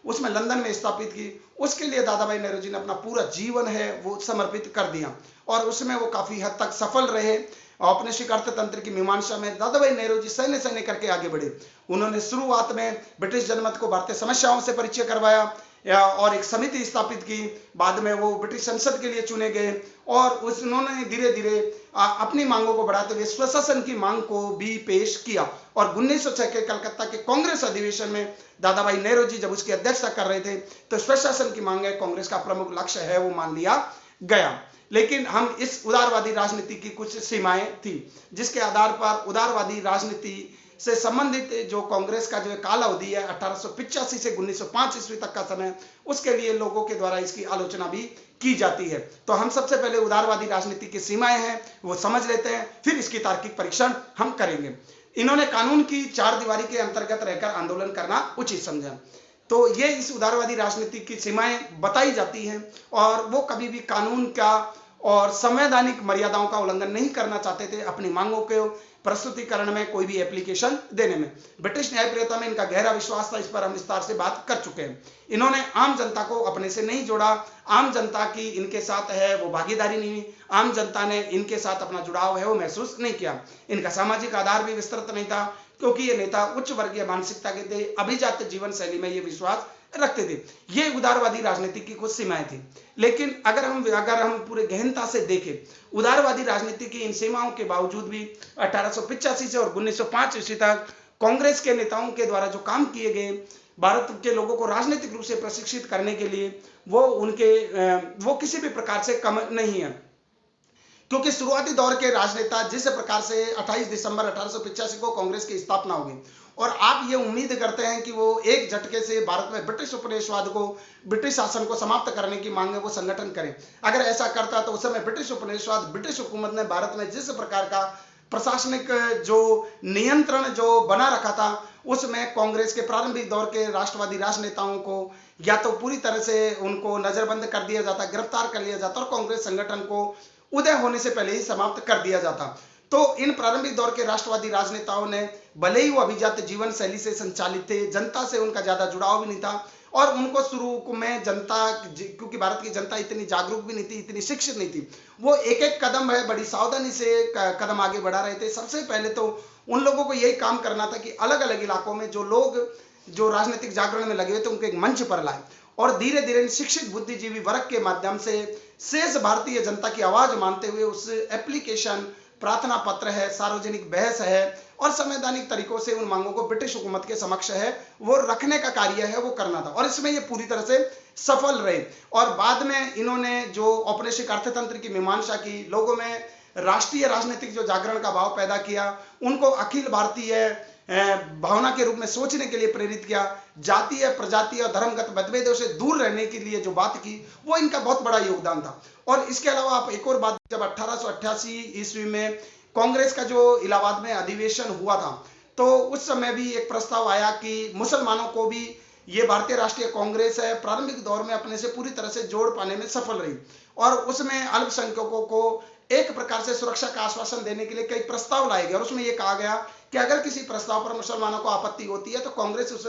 उसमें लंदन में स्थापित की, उसके लिए दादाभाई नेहरू जी ने अपना पूरा जीवन है वो समर्पित कर दिया और उसमें वो काफी हद तक सफल रहे। औपनिवेशिक अर्थतंत्र की मीमांसा में दादाभाई नेहरू जी सैन्य करके आगे बढ़े। उन्होंने शुरुआत में ब्रिटिश जनमत को भारतीय समस्याओं से परिचय करवाया और एक समिति स्थापित की। बाद में वो ब्रिटिश संसद के लिए चुने गए और उन्होंने धीरे धीरे अपनी मांगों को बढ़ाते हुए स्वशासन की मांग को भी पेश किया। और 1906 के कलकत्ता के कांग्रेस अधिवेशन में दादाभाई नेहरू जी जब उसकी अध्यक्षता कर रहे थे तो स्वशासन की मांग कांग्रेस का प्रमुख लक्ष्य है वो मान लिया गया। लेकिन हम इस उदारवादी राजनीति की कुछ सीमाएं थी, जिसके आधार पर उदारवादी राजनीति से संबंधित जो कांग्रेस का जो काल अवधि है 1885 से 1905 ईस्वी तक का समय, उसके लिए लोगों के द्वारा इसकी आलोचना भी की जाती है। तो हम सबसे पहले उदारवादी राजनीति की सीमाएं हैं वो समझ लेते हैं, फिर इसकी तार्किक परीक्षण हम करेंगे। इन्होंने कानून की चार दीवारी के अंतर्गत रहकर आंदोलन करना उचित समझा। तो ये इस उदारवादी राजनीति की सीमाएं बताई जाती हैं और वो कभी भी कानून का और संवैधानिक मर्यादाओं का उल्लंघन नहीं करना चाहते थे अपनी मांगों के प्रस्तुतिकरण में, कोई भी एप्लीकेशन देने में। ब्रिटिश न्यायप्रियता में इनका गहरा विश्वास था, इस पर हम विस्तार से बात कर चुके हैं। इन्होंने आम जनता को अपने से नहीं जोड़ा, आम जनता की इनके साथ है वो भागीदारी नहीं हुई, आम जनता ने इनके साथ अपना जुड़ाव है वो महसूस नहीं किया। इनका सामाजिक आधार भी विस्तृत नहीं था क्योंकि ये नेता उच्च वर्गीय मानसिकता के थे, अभिजात जीवन शैली में ये विश्वास रखते थे। ये उदारवादी राजनीति की कुछ सीमाएं थी। लेकिन अगर हम पूरे गहनता से देखें, उदारवादी राजनीति की इन सीमाओं के बावजूद भी 1885 से और 1905 ईस्वी तक कांग्रेस के नेताओं के द्वारा जो काम किए गए भारत के लोगों को राजनीतिक रूप से प्रशिक्षित करने के लिए, वो किसी भी प्रकार से कम नहीं है। क्योंकि शुरुआती दौर के राजनेता जिस प्रकार से 28 दिसंबर 1885 को कांग्रेस की स्थापना होगी और आप ये उम्मीद करते हैं कि वो एक झटके से भारत में ब्रिटिश उपनिवेशवाद को, ब्रिटिश शासन को समाप्त करने की मांग है वो संगठन करें। अगर ऐसा करता तो उस समय ब्रिटिश उपनिवेशवाद, ब्रिटिश हुकूमत ने भारत में जिस प्रकार का प्रशासनिक जो नियंत्रण जो बना रखा था, उसमें कांग्रेस के प्रारंभिक दौर के राष्ट्रवादी राजनेताओं को या तो पूरी तरह से उनको नजरबंद कर दिया जाता, गिरफ्तार कर लिया जाता और कांग्रेस संगठन को उदय होने से पहले ही समाप्त कर दिया जाता। तो इन प्रारंभिक दौर के राष्ट्रवादी राजनेताओं ने, भले ही वो अभिजात जीवन शैली से संचालित थे, जनता से उनका ज्यादा जुड़ाव भी नहीं था और उनको शुरू में जनता, क्योंकि भारत की जनता इतनी जागरूक भी नहीं थी, इतनी शिक्षित नहीं थी, वो एक एक कदम है बड़ी सावधानी से कदम आगे बढ़ा रहे थे। सबसे पहले तो उन लोगों को यही काम करना था कि अलग अलग इलाकों में जो लोग जो राजनीतिक जागरण में लगे हुए थे उनको एक मंच पर लाए और धीरे धीरे शिक्षित बुद्धिजीवी वर्ग के माध्यम से शेष भारतीय जनता की आवाज मानते हुए उस एप्लीकेशन, प्रार्थना पत्र है, सार्वजनिक बहस है और संवैधानिक तरीकों से उन मांगों को ब्रिटिश हुकूमत के समक्ष है वो रखने का कार्य है वो करना था और इसमें ये पूरी तरह से सफल रहे। और बाद में इन्होंने जो औपनिवेशिक अर्थतंत्र की मीमांसा की, लोगों में राष्ट्रीय राजनीतिक जो जागरण का भाव पैदा किया, उनको अखिल भारतीय भावना के रूप में सोचने के लिए प्रेरित किया, जातीय, प्रजातीय और धर्मगत मतभेदों से दूर रहने के लिए जो बात की वो इनका बहुत बड़ा योगदान था। और इसके अलावा आप एक और बात, जब 1888 ईस्वी में कांग्रेस का जो इलाहाबाद में अधिवेशन हुआ था तो उस समय भी एक प्रस्ताव आया कि मुसलमानों को भी ये भारतीय राष्ट्रीय कांग्रेस है प्रारंभिक दौर में अपने से पूरी तरह से जोड़ पाने में सफल रही और उसमें अल्पसंख्यकों को एक प्रकार से सुरक्षा का आश्वासन देने के लिए कई प्रस्ताव लाए गए और उसमें यह कहा गया कि अगर किसी प्रस्ताव पर मुसलमानों को आपत्ति होती है तो कांग्रेस उस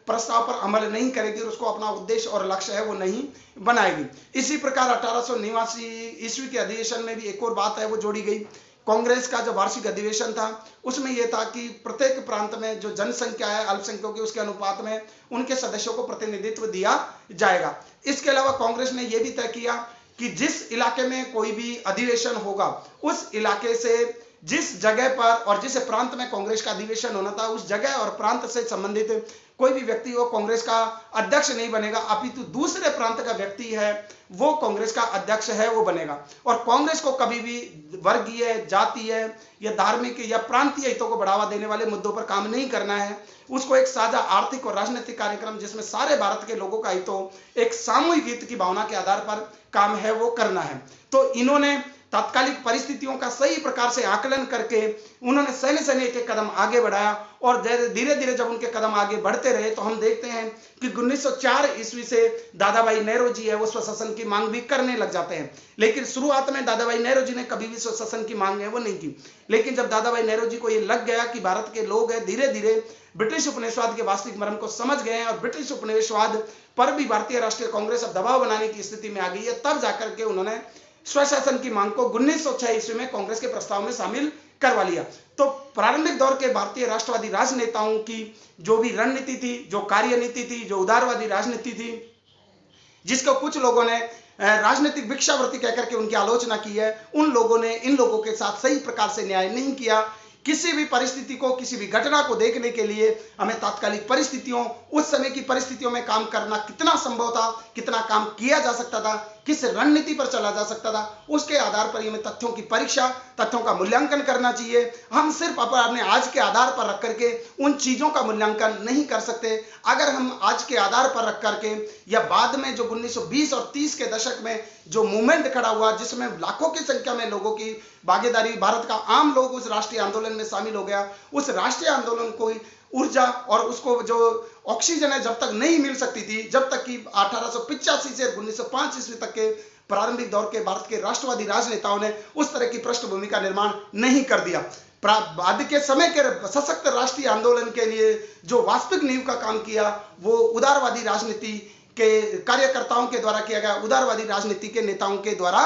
प्रस्ताव पर अमल नहीं करेगी और उसको अपना उद्देश्य और लक्ष्य है वो नहीं बनाएगी। इसी प्रकार 1889 ईस्वी के अधिवेशन में भी एक और बात है वो जोड़ी गई। कांग्रेस का जो वार्षिक अधिवेशन था उसमें यह था कि प्रत्येक प्रांत में जो जनसंख्या है अल्पसंख्यकों की, उसके अनुपात में उनके सदस्यों को प्रतिनिधित्व दिया जाएगा। इसके अलावा कांग्रेस ने यह भी तय किया कि जिस इलाके में कोई भी अधिवेशन होगा उस इलाके से जिस जगह पर और जिस प्रांत में कांग्रेस का अधिवेशन होना था, उस जगह और प्रांत से संबंधित कोई भी व्यक्ति वो कांग्रेस का अध्यक्ष नहीं बनेगा, अपितु दूसरे प्रांत का व्यक्ति है वो कांग्रेस का अध्यक्ष है वो बनेगा। और कांग्रेस को कभी भी वर्गीय, जातीय या धार्मिक या प्रांतीय हितों को बढ़ावा देने वाले मुद्दों पर काम नहीं करना है। उसको एक साझा आर्थिक और राजनीतिक कार्यक्रम जिसमें सारे भारत के लोगों का हित हो, एक सामूहिक हित की भावना के आधार पर काम है वो करना है। तो इन्होंने तात्कालिक परिस्थितियों का सही प्रकार से आकलन करके उन्होंने सैन्य सैन्य एक कदम आगे बढ़ाया, और धीरे धीरे जब उनके कदम आगे बढ़ते रहे तो हम देखते हैं कि 1904 ईस्वी से दादा भाई नेहरू जी है वो स्वशासन की मांग भी करने लग जाते हैं। लेकिन शुरुआत में दादा भाई नेहरू जी ने कभी भी स्वशासन की मांग है वो नहीं की। लेकिन जब दादा भाई नेहरू जी को ये लग गया कि भारत के लोग हैं धीरे धीरे ब्रिटिश उपनिवेशवाद के वास्तविक मर्म को समझ गए हैं और ब्रिटिश उपनिवेशवाद पर भी भारतीय राष्ट्रीय कांग्रेस अब दबाव बनाने की स्थिति में आ गई है, तब जाकर के उन्होंने स्वशासन की मांग को 1906 ईस्वी में कांग्रेस के प्रस्ताव में शामिल करवा लिया। तो प्रारंभिक दौर के भारतीय राष्ट्रवादी राजनेताओं की जो भी रणनीति थी, जो कार्यनीति थी, जो उदारवादी राजनीति थी, जिसको कुछ लोगों ने राजनीतिक भिक्षावृत्ति कहकर के उनकी आलोचना की है, उन लोगों ने इन लोगों के साथ सही प्रकार से न्याय नहीं किया। किसी भी परिस्थिति को, किसी भी घटना को देखने के लिए हमें तात्कालिक परिस्थितियों, उस समय की परिस्थितियों में काम करना कितना संभव था, कितना काम किया जा सकता था, किस रणनीति पर चला जा सकता था, उसके आधार पर हमें तथ्यों की परीक्षा, तथ्यों का मूल्यांकन करना चाहिए। हम सिर्फ अपने आज के आधार पर रख करके उन चीजों का मूल्यांकन नहीं कर सकते। अगर हम आज के आधार पर रख करके या बाद में जो 1920 और 30 के दशक में जो मूवमेंट खड़ा हुआ, जिसमें लाखों की संख्या में लोगों की भागीदारी, भारत का आम लोग उस राष्ट्रीय आंदोलन में शामिल हो गया, उस राष्ट्रीय आंदोलन को ऊर्जा और उसको जो ऑक्सीजन है जब तक नहीं मिल सकती थी, जब तक कि 1885 से 1905 ईस्वी तक के प्रारंभिक दौर के भारत के राष्ट्रवादी राजनेताओं ने उस तरह की पृष्ठभूमि का निर्माण नहीं कर दिया। बाद के समय के सशक्त राष्ट्रीय आंदोलन के लिए जो वास्तविक नींव का काम किया वो उदारवादी राजनीति के कार्यकर्ताओं के द्वारा किया गया, उदारवादी राजनीति के नेताओं के द्वारा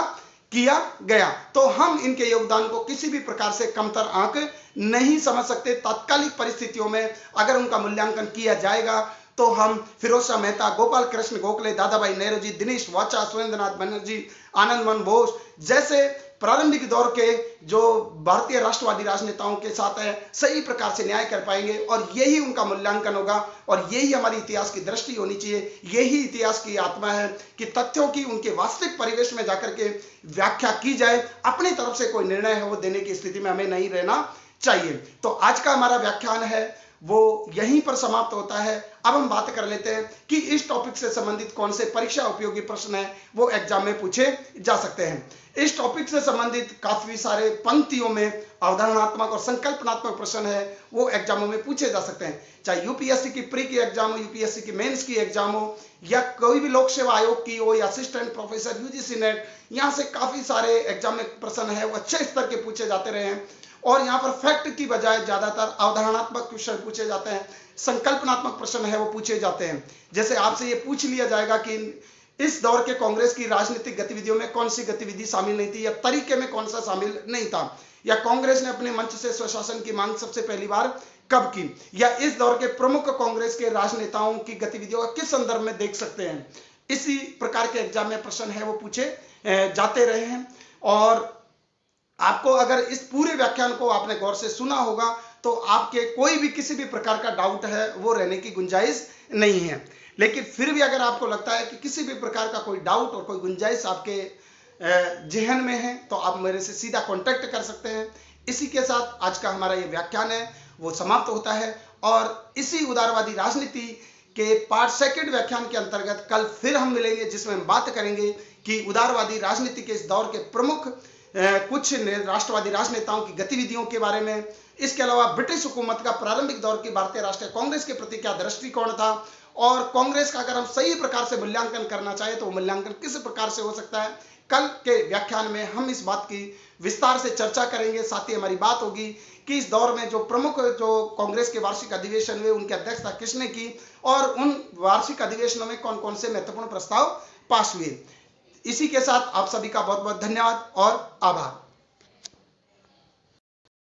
किया गया। तो हम इनके योगदान को किसी भी प्रकार से कमतर आंक नहीं समझ सकते। तात्कालिक परिस्थितियों में अगर उनका मूल्यांकन किया जाएगा तो हम फिरोज शाह मेहता, गोपाल कृष्ण गोखले, दादा भाई नेहरू जी, दिनेश वाचा, सुरेंद्रनाथ बनर्जी, आनंद मन बोस जैसे प्रारंभिक दौर के जो भारतीय राष्ट्रवादी राजनेताओं के साथ है सही प्रकार से न्याय कर पाएंगे, और यही उनका मूल्यांकन होगा और यही हमारी इतिहास की दृष्टि होनी चाहिए। यही इतिहास की आत्मा है कि तथ्यों की उनके वास्तविक परिवेश में जाकर के व्याख्या की जाए, अपनी तरफ से कोई निर्णय है वो देने की स्थिति में हमें नहीं रहना चाहिए। तो आज का हमारा व्याख्यान है वो यहीं पर समाप्त होता है। अब हम बात कर लेते हैं कि इस टॉपिक से संबंधित कौन से परीक्षा उपयोगी प्रश्न है वो एग्जाम में पूछे जा सकते हैं। इस टॉपिक से संबंधित काफी सारे पंक्तियों में अवधारणात्मक और संकल्पनात्मक प्रश्न है वो एग्जामों में पूछे जा सकते हैं, चाहे यूपीएससी की प्री की एग्जाम हो, यूपीएससी की मेंस की एग्जाम हो, या कोई भी लोक सेवा आयोग की हो, या असिस्टेंट प्रोफेसर यूजीसी नेट। यहाँ से काफी सारे एग्जाम में प्रश्न है वो अच्छे स्तर के पूछे जाते रहे हैं, और यहाँ पर फैक्ट की बजाय ज्यादातर अवधारणात्मक क्वेश्चन पूछे जाते हैं, संकल्पनात्मक प्रश्न है वो पूछे जाते हैं। जैसे आपसे ये पूछ लिया जाएगा कि इस दौर के कांग्रेस की राजनीतिक गतिविधियों में कौन सी गतिविधि शामिल नहीं थी, या तरीके में कौन सा शामिल नहीं था, या कांग्रेस ने अपने मंच से स्वशासन की मांग सबसे पहली बार कब की, या इस दौर के प्रमुख कांग्रेस के राजनेताओं की गतिविधियों का किस संदर्भ में देख सकते हैं। इसी प्रकार के एग्जाम में प्रश्न है वो पूछे जाते रहे हैं। और आपको अगर इस पूरे व्याख्यान को आपने गौर से सुना होगा तो आपके कोई भी किसी भी प्रकार का डाउट है वो रहने की गुंजाइश नहीं है। लेकिन फिर भी अगर आपको लगता है कि किसी भी प्रकार का कोई डाउट और कोई गुंजाइश आपके जहन में है तो आप मेरे से सीधा कांटेक्ट कर सकते हैं। इसी के साथ आज का हमारा ये व्याख्यान है वो समाप्त होता है, और इसी उदारवादी राजनीति के पार्ट सेकंड व्याख्यान के अंतर्गत कल फिर हम मिलेंगे, जिसमें हम बात करेंगे कि उदारवादी राजनीति के इस दौर के प्रमुख कुछ राष्ट्रवादी राजनेताओं की गतिविधियों के बारे में। इसके अलावा ब्रिटिश हुकूमत का प्रारंभिक दौर की भारतीय राष्ट्रीय कांग्रेस के प्रति क्या दृष्टिकोण था, और कांग्रेस का अगर हम सही प्रकार से मूल्यांकन करना चाहें तो मूल्यांकन किस प्रकार से हो सकता है। कल के व्याख्यान में हम इस बात की विस्तार से चर्चा करेंगे। साथ ही हमारी बात होगी कि इस दौर में जो प्रमुख जो कांग्रेस के वार्षिक अधिवेशन हुए उनकी अध्यक्षता किसने की, और उन वार्षिक अधिवेशनों में कौन कौन से महत्वपूर्ण प्रस्ताव पास हुए। इसी के साथ आप सभी का बहुत बहुत धन्यवाद और आभार।